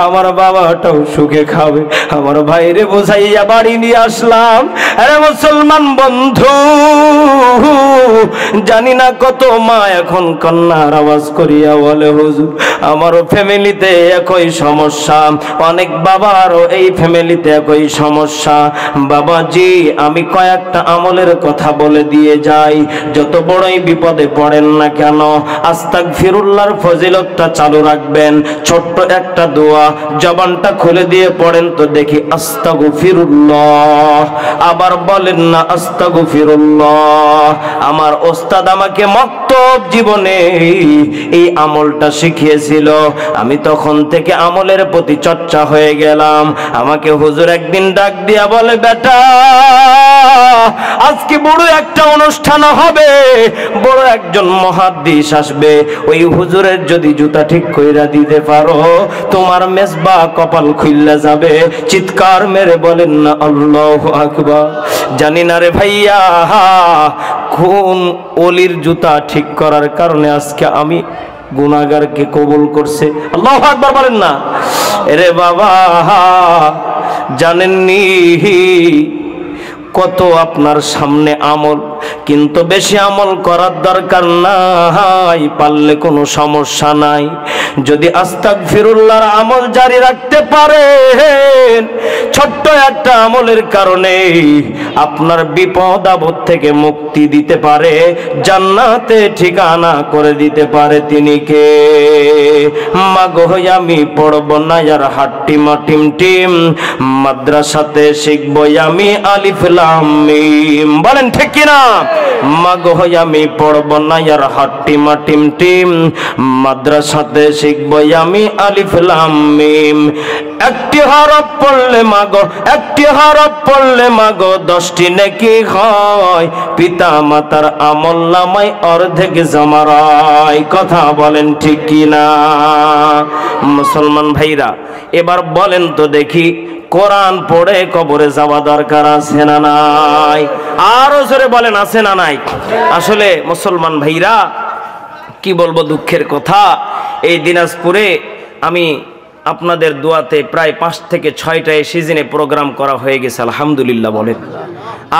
Speaker 2: আমার বাবাটাও সুখে খাবে। আমার ভাইরে বোঝাইয়া বাড়ি নিয়ে আসলাম। আরে মুসলমান বন্ধু, জানি না কত মা এখন কন্যার আওয়াজ করিয়া বলে, হুজুর আমারও ফ্যামিলিতে একই সমস্যা, অনেক বাবারও এই ফ্যামিলিতে একই সমস্যা। বাবাজি আমি কয়েকটা আমলের কথা বলে দিয়ে যাই, যত বড়ই বিপদে পড়েন না কেন আস্তাগফিরুল্লাহর ফজিলতটা চালু রাখবেন। ছোট্ট একটা দোয়া, জবানটা খুলে দিয়ে পড়েন তো দেখি, আস্তাগফিরুল্লাহ, আবার বলেন না আস্তাগফিরুল্লাহ। আমার ওস্তাদ আমাকে মক্তব জীবনে এই আমলটা শিখিয়েছিল, আমি তখন থেকে আমলের প্রতি চর্চা হয়ে গেলাম। আমাকে হুজুর একদিন ডাক দিয়া বলে, বেটা আজকে বড় একটা অনুষ্ঠান হবে, বড় একজন মুহাদ্দিস আসবে, ওই হুজুরের যদি জুতা ঠিক কইরা দিতে পারো তোমার মেজবা কপাল খুইল্লা যাবে। চিৎকার মেরে বলেন না আল্লাহু আকবার। জানি না রে ভাইয়া কোন ওলির জুতা ঠিক করার কারণে আজকে আমি গুনাহগারকে কবুল করছে। আল্লাহু আকবার বলেন না। এরে বাবা জানেননি কত আপনার সামনে আমল, কিন্তু বেশি আমল করার দরকার নাই, পারলে কোনো সমস্যা নাই। যদি আস্তাগফিরুল্লাহর আমল জারি রাখতে পারেন, ছোট্ট একটা আমলের কারণে আপনার বিপদ আপদ থেকে মুক্তি দিতে পারে, জান্নাতে ঠিকানা করে দিতে পারে। তিনি কে? মাগো আমি পড়ব না আর হাট্টিমা টিম টিম, মাদ্রাসাতে শিখবো আমি আলিফ লাম মিম। বলেন ঠিক কিনা? মাগো আমি পড়ব না আর হাট্টিমা টিম টিম, মাদ্রাসাতে শিখবো আমি আলিফ লাম মিম। একটি হরফ পড়লে মাগো, একটি হরফ পড়লে মাগো 10টি নেকি হয়, পিতা মাতার আমল নামায় অর্ধেক জমারায়। কথা বলেন ঠিক কিনা? মুসলমান ভাইরা, এবার বলেন তো দেখি, কোরআন পড়ে কবরে যাওয়া দরকার আছে না নাই? আরো জোরে বলেন, আছে না নাই? আসলে মুসলমান ভাইরা, কি বলবো, দুঃখের কথা, এই দিনাজপুরে আমি আপনাদের দোয়াতে প্রায় 5 থেকে 6টা এই সিজনে প্রোগ্রাম করা হয়ে গেছে, আলহামদুলিল্লাহ। বলেন,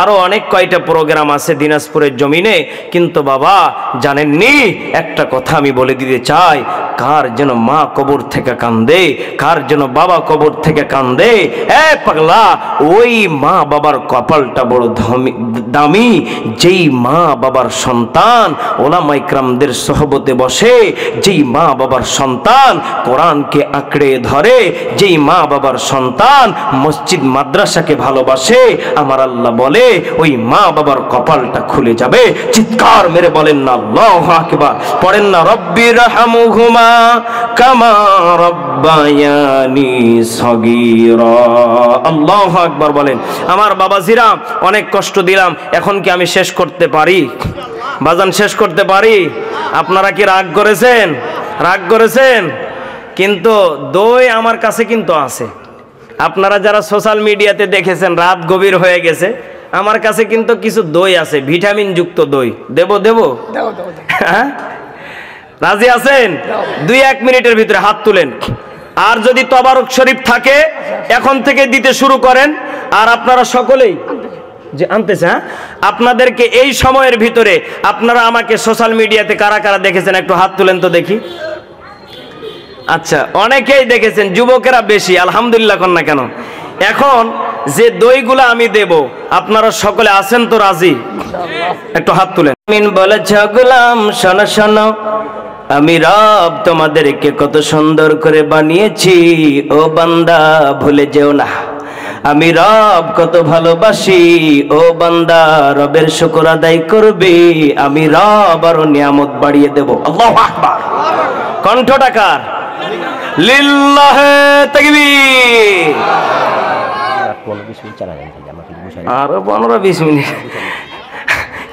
Speaker 2: আরো অনেক কয়টা প্রোগ্রাম আছে দিনাজপুরের জমিনে, কিন্তু বাবা জানেননি, একটা কথা আমি বলে দিতে চাই, কার যেন মা কবর থেকে কান্দে, কার যেন বাবা কবর থেকে কান্দে, এ পাগলা, ওই মা বাবার কপালটা বড় দামি, যেই মা বাবার সন্তান ওলামা ইকরামদের সোহবতে বসে, যেই মা বাবার সন্তান কোরআনকে আঁকড়ে ধরে, যেই মা বাবার সন্তান মসজিদ মাদ্রাসাকে ভালোবাসে, আমার আল্লাহ বলে ওই মা বাবার কপালটা খুলে যাবে। চিৎকার মেরে বলেন না আল্লাহু আকবার, পড়েন না রব্বিরহামহুমা কামা রব্বায়ানি সগীরা। আল্লাহু আকবার বলেন। আমার বাবাজিরা, অনেক কষ্ট দিলাম, এখন কি আমি শেষ করতে পারি? বাজান, শেষ করতে পারি? আপনারা কি রাগ করেছেন? রাগ করেছেন? কিন্তু দই আমার কাছে কিন্তু আছে। আপনারা যারা সোশ্যাল মিডিয়াতে দেখেছেন, রাত গভীর হয়ে গেছে, আমার কাছে কিন্তু কিছু দই আছে, ভিটামিন যুক্ত দই। দেব দেব? হ্যাঁ, রাজি আছেন? 2-1 মিনিটের ভিতরে হাত তুলেন। আর যদি তবারক শরীফ থাকে এখন থেকে দিতে শুরু করেন। আর আপনারা সকলেই যে আনতেছে, হ্যাঁ, আপনাদেরকে এই সময়ের ভিতরে আপনারা আমাকে সোশ্যাল মিডিয়াতে কারা কারা দেখেছেন একটু হাত তুলেন তো দেখি। আচ্ছা, অনেকেই দেখেছেন, যুবকেরা বেশি, আলহামদুলিল্লাহ কন না কেন? এখন যে দইগুলো আমি দেব, আপনারা সকলে আছেন তো রাজি? একটু হাত তুলেন। আমিন বলেছে, গোলাম শোনো শোনো, আমি রব তোমাদেরকে কত সুন্দর করে বানিয়েছি, ও বান্দা ভুলে যেও না। আমি রব কত ভালোবাসি, ও বান্দা রবের শুকর আদায় করবে, আমি রব আরো নিয়ামত বাড়িয়ে দেব। আল্লাহু আকবার। কণ্ঠটা কার? লিল্লাহে তাকবীর। আরো 15-20 মিনিট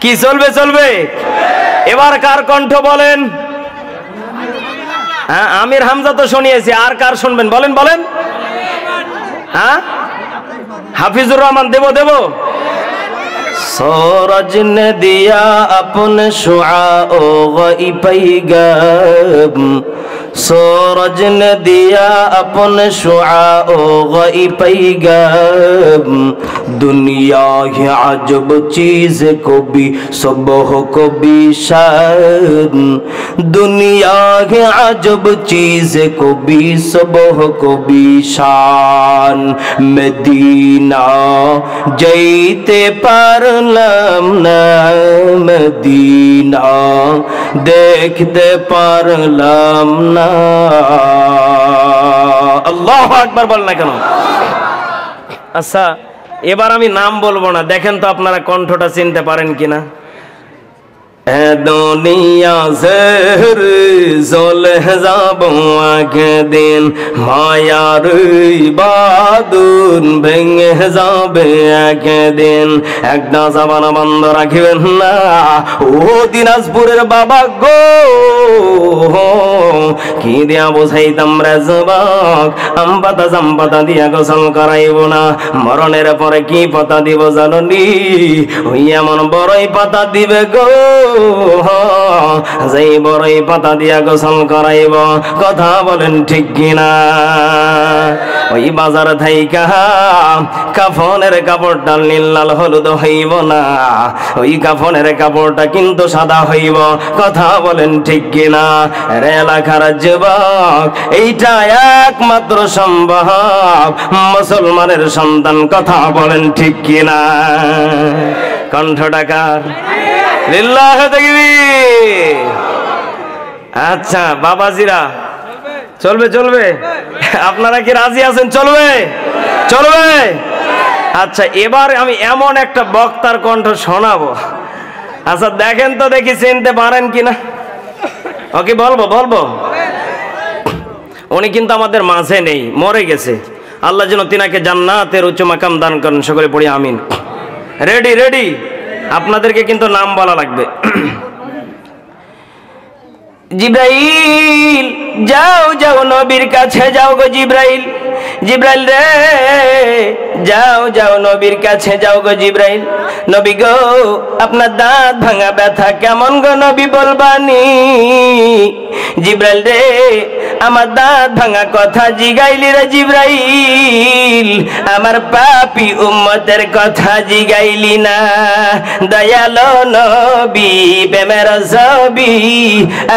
Speaker 2: কি চলবে? চলবে। এবার কার কণ্ঠ বলেন? হ্যাঁ, আমির হামজা তো শুনিয়েছি, আর কার শুনবেন বলেন? বলেন। হ্যাঁ, হাফিজুর রহমান দেব? দেব। सूरज ने दिया अपने शुआ ओ गई पैगाम, सूरज ने दिया अपने शुआ ओ गई पैगाम, दुनिया है अजब चीज को भी सुबह को भी शाम, दुनिया है अजब चीज को भी सुबह को भी शान, मदीना जैते পারলাম না, মদিনা দেখতে পারলাম না। আল্লাহু আকবার বল না কেন? আচ্ছা, এবার আমি নাম বলবো না, দেখেন তো আপনারা কণ্ঠটা চিনতে পারেন কিনা। দুনিয়া জের জলে যাবো একদিন, মায়ার বাদুন ভেঙে যাবে একদিন, একটা জামানা বন্ধ রাখিবেন না ও দিনাজপুরের বাবা গো, কি দিয়া বোঝাইতাম রে যুবক, আম পাতা জাম পাতা দিয়া গোসল করাইব না, মরণের পরে কি পাতা দিব জাননি, ওই এমন বড়ই পাতা দিবে গো, যেই বড়ই পাতা দিয়া গোসল করাইব। কথা বলেন ঠিক কিনা? ওই বাজার থাইকা কাফনের কাপড়টা নীল লাল হলুদ হইব না, ওই কাফনের কাপড়টা কিন্তু সাদা হইব। কথা বলেন ঠিক কিনা রে এলাকার যুবক? এইটা একমাত্র সম্ভব মুসলমানের সন্তান। কথা বলেন ঠিক কিনা? কণ্ঠটাকার লিল্লাহ তাকবীর। আচ্ছা বাবাজিরা, চলবে চলবে? আপনারা কি রাজি আছেন? চলবে চলবে? আচ্ছা এবার আমি এমন একটা বক্তার কণ্ঠ শোনাবো। আচ্ছা দেখেন তো দেখি চিনতে পারেন কিনা। ওকে বলবো বলবো? উনি কিন্তু আমাদের মাঝে নেই, মরে গেছে। আল্লাহ যেন তিনাকে জান্নাতের উচ্চ মাকাম দান করেন, সকলে পড়ি আমিন। Ready ready? আপনাদেরকে কিন্তু নাম বলা লাগবে। জিব্রাইল যাও যাও নবীর কাছে যাও গো জিব্রাইল, জিব্রাইল রে যাও যাও নবীর কাছে যাও গো জিব্রাইল। নবী গো আপনার দাঁত ভাঙা ব্যথা কেমন গো নবী বলবানি। জিব্রাইল রে আমার দাঁত ভাঙা কথা জিগাইলি রে জিব্রাইল, আমার পাপী উম্মতের কথা জিগাইলি না। দয়ালো নবী প্রেমের ছবি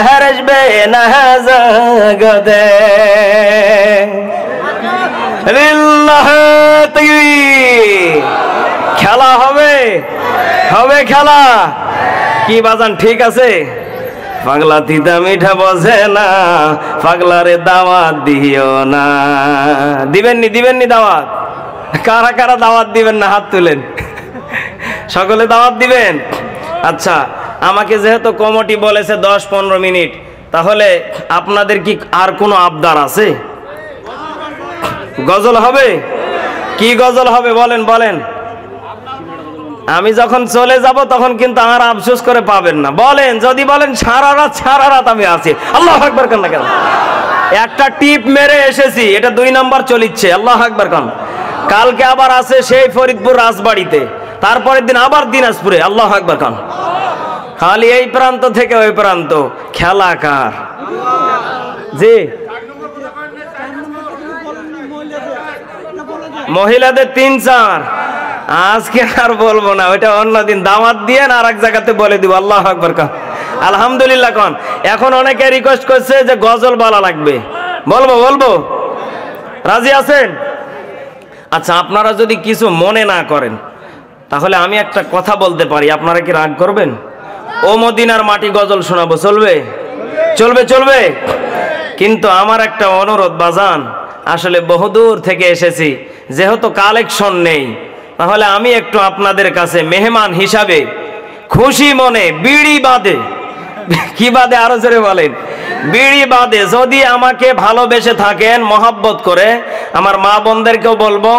Speaker 2: হারবে না জগতে। খেলা হবে হবে খেলা কি বাজান? ঠিক আছে? পাগলা তিতা মিঠা বসে না, পাগলারে দাওয়াত দিও না। দিবেননি দিবেননি দাওয়াত? কারা কারা দাওয়াত দিবেন না হাত তুলেন। সকলে দাওয়াত দিবেন? আচ্ছা আমাকে যেহেতু কমিটি বলেছে 10-15 মিনিট, তাহলে আপনাদের কি আর কোনো আবদার আছে? গজল হবে? কি গজল হবে বলেন বলেন? আমি যখন চলে যাব তখন কিন্তু আর আফসোস করে পাবেন না। বলেন, যদি বলেন সারা রাত আমি আছি। আল্লাহু আকবার কান না কেন? একটা টিপ মেরে এসেছি, এটা 2 নাম্বার চলিচ্ছে। আল্লাহু আকবার কান। কালকে আবার আছে সেই ফরিদপুর রাজবাড়িতে, তারপরের দিন আবার দিনাজপুরে। আল্লাহু আকবার কান। খালি এই প্রান্ত থেকে ওই প্রান্ত। খেলা কার? জি মহিলাদের 3-4। আজকে আর বলবো না, ওইটা অন্যদিন দাওয়াত দিয়ে আর এক জায়গাতে বলে দিব। আল্লাহু আকবার কান। আলহামদুলিল্লাহ কান। এখন অনেকে রিকোয়েস্ট করছে যে গজল বলা লাগবে। বলবো বলবো? রাজি আছেন? আচ্ছা আপনারা যদি কিছু মনে না করেন তাহলে আমি একটা কথা বলতে পারি, আপনারা কি রাগ করবেন? ও মদিনার মাটি গজল শোনাবো, চলবে চলবে চলবে? কিন্তু আমার একটা অনুরোধ বাজান, আসলে বহুদূর থেকে এসেছি, যেহেতু কালেকশন নেই, তাহলে আমি একটু আপনাদের কাছে মেহমান হিসাবে খুশি মনে বিড়ি বাদে, কি বাদে আরো জোরে বলেন? বিড়ি বাদে যদি আমাকে ভালোবেসে থাকেন মহব্বত করে, আমার মা বোনদেরকেও বলবো,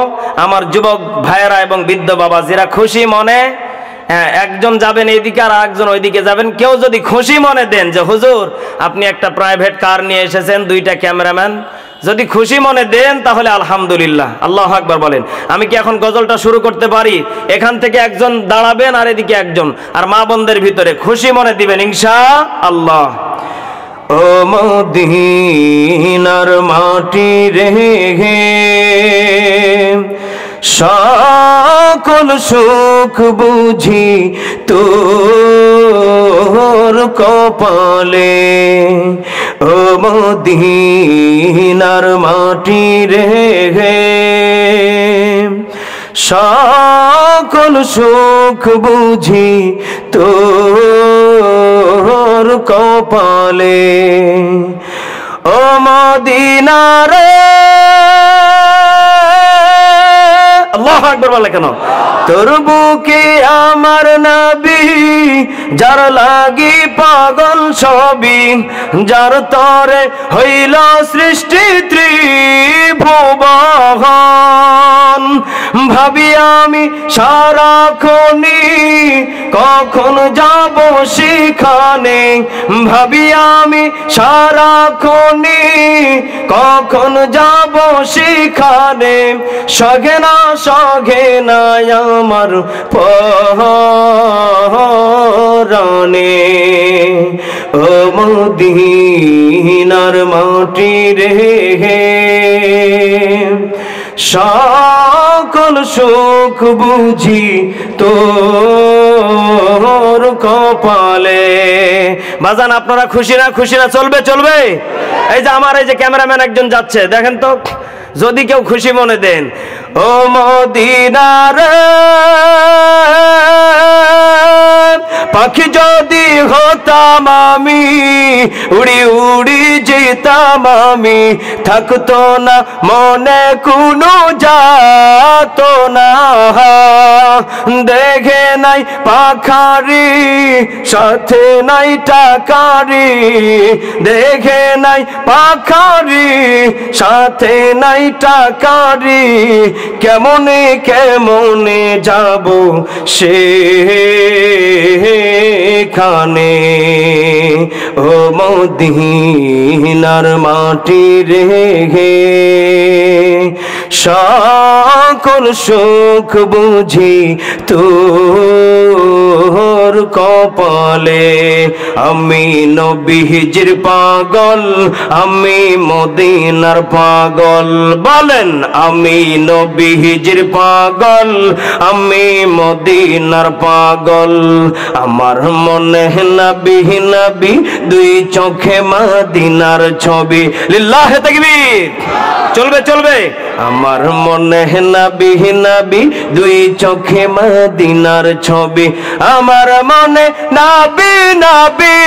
Speaker 2: আমার যুবক ভাইয়েরা এবং বৃদ্ধ বাবাজিরা খুশি মনে, হ্যাঁ একজন যাবেন এইদিকে আর একজন ওইদিকে যাবেন, কেউ যদি খুশি মনে দেন যে হুজুর আপনি একটা প্রাইভেট কার নিয়ে এসেছেন, 2টা ক্যামেরাম্যান, যদি খুশি মনে দেন তাহলে আলহামদুলিল্লাহ। আল্লাহু আকবার বলেন। আমি কি এখন গজলটা শুরু করতে পারি? এখান থেকে একজন দাঁড়াবেন আর এদিকে একজন, আর মা বোনদের ভিতরে খুশি মনে দিবেন ইনশাআল্লাহ। ও মদিনার মাটি রে সকল সুখ বুঝি তোর কপালে। ও মদিনার মাটি রে সকল সুখ বুঝি তোর কপালে। ও মদিনার আল্লাহু আকবার বলে কেন? তোর বুকে আমার নবী, যার লাগি পাগল সবই, যার তরে হইল সৃষ্টি ত্রিভুবন। ভাবি আমি সারাক্ষণি কখন যাব সেখানে, ভাবি আমি সারাক্ষণি কখন যাব সেখানে। সগে না আমার পরানে। ও মদিনার মাটি রে সকল সুখ বুঝি তোর কপালে। বাজান আপনারা খুশি না? খুশি না? চলবে চলবে। এই যে আমার এই যে ক্যামেরাম্যান একজন যাচ্ছে, দেখেন তো, যদি কেউ খুশি মনে দেন। ও মদিনার পাখি যদি হতাম আমি, উড়ি উড়ি যেতাম আমি, থাকতো না মনে কোনো যাত না। দেখে নাই পাখারি, সাথে নাই টাকারি, দেখে নাই পাখারি, সাথে নাই টাকারি, কেমনে কেমনে যাব সেখানে। ও মদিনার মাটি রে, সকল সুখ বুঝি তোর কপালে। আমি নবীজির পাগল, আমি মদিনার পাগল। বলেন, আমি নবীজির পাগল, আমি মদিনার পাগল। আমার মনে নবী নবী, দুই চোখে মদিনার ছবি। লিল্লাহে তাকবীর। চলবে চলবে। আমার মনে নবী নবী, দুই চোখে মদিনার ছবি। আমার মনে নবী নবী,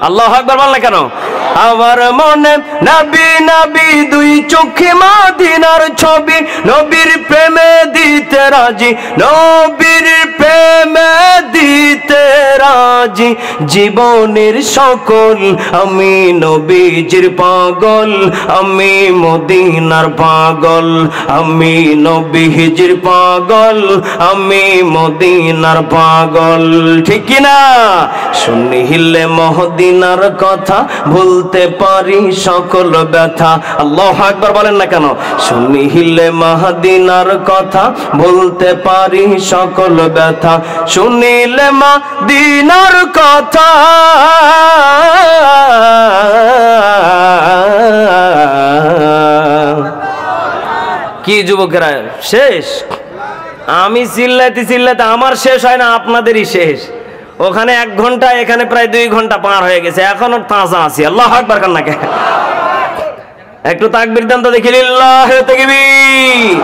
Speaker 2: আল্লাহু আকবার বল না কেন? আমার মনে নবী নবী, দুই চোখে মদিনার ছবি। নবীর প্রেমে দিতে রাজি, নবীর প্রেমে দিতে রাজি, জীবনের সকল। আমি নবীজির পাগল, আমি মদিনার পাগল। আমি নবীজির পাগল, আমি মদিনার পাগল। ঠিক কি না? শুনিলে মদিনার কথা, ভুলতে পারি সকল ব্যথা। আল্লাহু আকবার বলেন না কেন? শুনিলে মদিনার কথা, ভুলতে পারি সকল ব্যথা। শুনিলে মদিনার কথা, কি যুবকেরা শেষ? আমি চিল্লাতে চিল্লাতে আমার শেষ হয় না, আপনাদেরই শেষ। ওখানে 1 ঘন্টা, এখানে প্রায় 2 ঘন্টা পার হয়ে গেছে, এখনো তাজা আছি। আল্লাহু আকবার কান্না কে? একটু তাকবীর দেন তো দেখি। লিল্লাহি তাকবীর।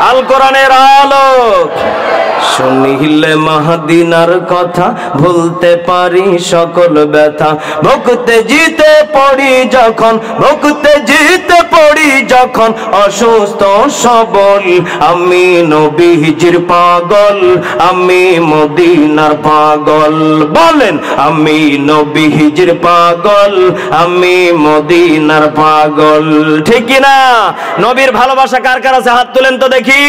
Speaker 2: আল কোরআনের আলোক। শুনিলে মদিনার কথা, ভুলতে পারি সকল ব্যথা। ভুগতে জিতে পড়ি যখন, ভুগতে জিতে পড়ি যখন, অসুস্থ সবল। আমি নবীজির পাগল, আমি মদিনার পাগল। বলেন, আমি নবীজির পাগল, আমি মদিনার পাগল। ঠিক কি না? নবীর ভালোবাসা কার কার আছে? হাত তুলেন তো দেখি।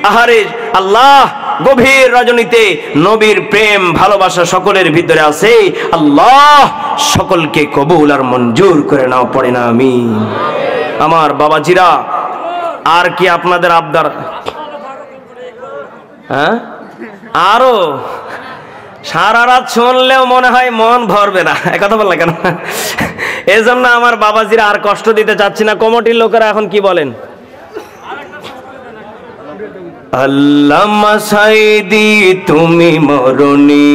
Speaker 2: আহারে আল্লাহ, গভীর রজনীতে নবীর প্রেম ভালোবাসা সকলের ভিতরে আছে। আল্লাহ সকলকে কবুল আর মঞ্জুর করে নাও, পড়ে না আমিন। আমার বাবাজিরা, আর কি আপনাদের আবদার? হ্যাঁ, আরো সারা রাত শুনলেও মনে হয় মন ভরবে না। কথা বললা কেন? এজন্য আমার বাবাজিরা আর কষ্ট দিতে চাচ্ছি না। কমিটির লোকেরা এখন কি বলেন? আল্লামা সাইদি তুমি মরণি,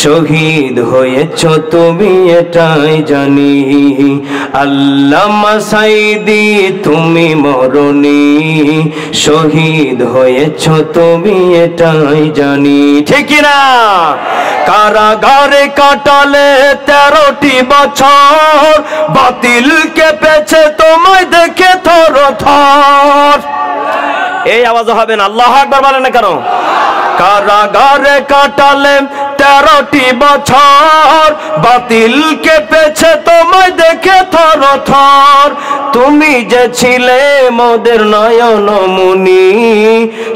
Speaker 2: শহীদ হয়েছ তুমি এটাই জানি। আল্লামা সাইদি তুমি মরণি, শহীদ হয়েছ তুমি এটাই জানি। ঠিক না? কারাগারে কাটালে 13টি বছর, বাতিল কেঁপেছে তোমায় দেখে থর থর। এই আওয়াজ হবে না? আল্লাহু আকবার বলেন না কেন? কারাগারে কাটালে 13টি বছর, বাতিল কেঁপেছে তোমায় দেখে থর থর। তুমি যে ছিলে মোদের নয়নমণি,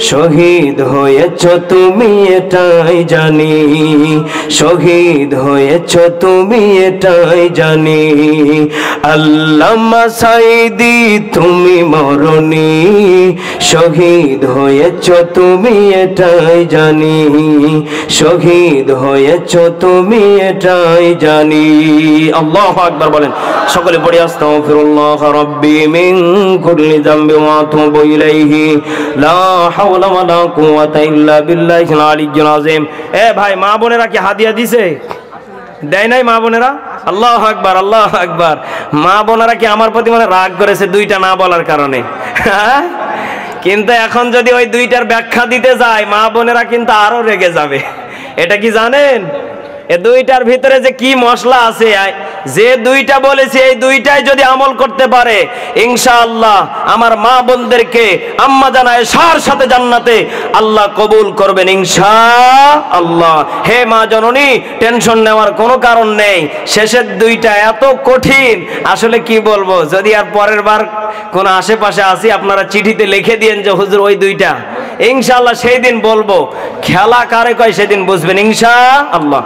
Speaker 2: শহীদ হয়েছ তুমি এটাই জানি। শহীদ হয়েছ তুমি এটাই জানি। আল্লামা সাইদি তুমি মরণি, শহীদ হয়েছ তুমি এটাই জানি। শহীদ
Speaker 1: হয়েছ তুমি এটাই জানি। আল্লাহু আকবার বলেন সকলে পড়ি আস্তাগফিরুল্লাহ রাব্বি মিন কুল্লি যামবি ওয়া আতুবু ইলাইহি লা হাওলা ওয়ালা কুওয়াতা ইল্লা বিল্লাহিল আলিয়্যিল আযীম। এ ভাই, মা বোনেরা কি হাদিয়া দিছে? দেয় নাই মা বোনেরা? আল্লাহু আকবার, আল্লাহু আকবার। মা বোনেরা কি আমার প্রতি মানে রাগ করেছে দুইটা না বলার কারণে? হ্যাঁ, কিন্তু এখন যদি ওই দুইটার ব্যাখ্যা দিতে যায় মা বোনেরা কিন্তু আরো রেগে যাবে। এটা কি জানেন এ দুইটার ভিতরে যে কি মশলা আছে? যে দুইটা বলেছে এই দুইটাই যদি আমল করতে পারে ইনশাআল্লাহ আমার মা বোনদেরকে আম্মা জানায় সার সাথে জান্নাতে আল্লাহ কবুল করবেন ইনশাআল্লাহ। হে মা জননী, টেনশন নেওয়ার কোনো কারণ নেই। শেষের দুইটা এত কঠিন, আসলে কি বলবো। যদি আর পরের বার কোন আশেপাশে আসি আপনারা চিঠিতে লিখে দিয়েন যে হুজুর ওই দুইটা, ইনশাআল্লাহ সেই দিন বলবো। খেলা কারে কয় সেদিন বুঝবেন ইনশাআল্লাহ।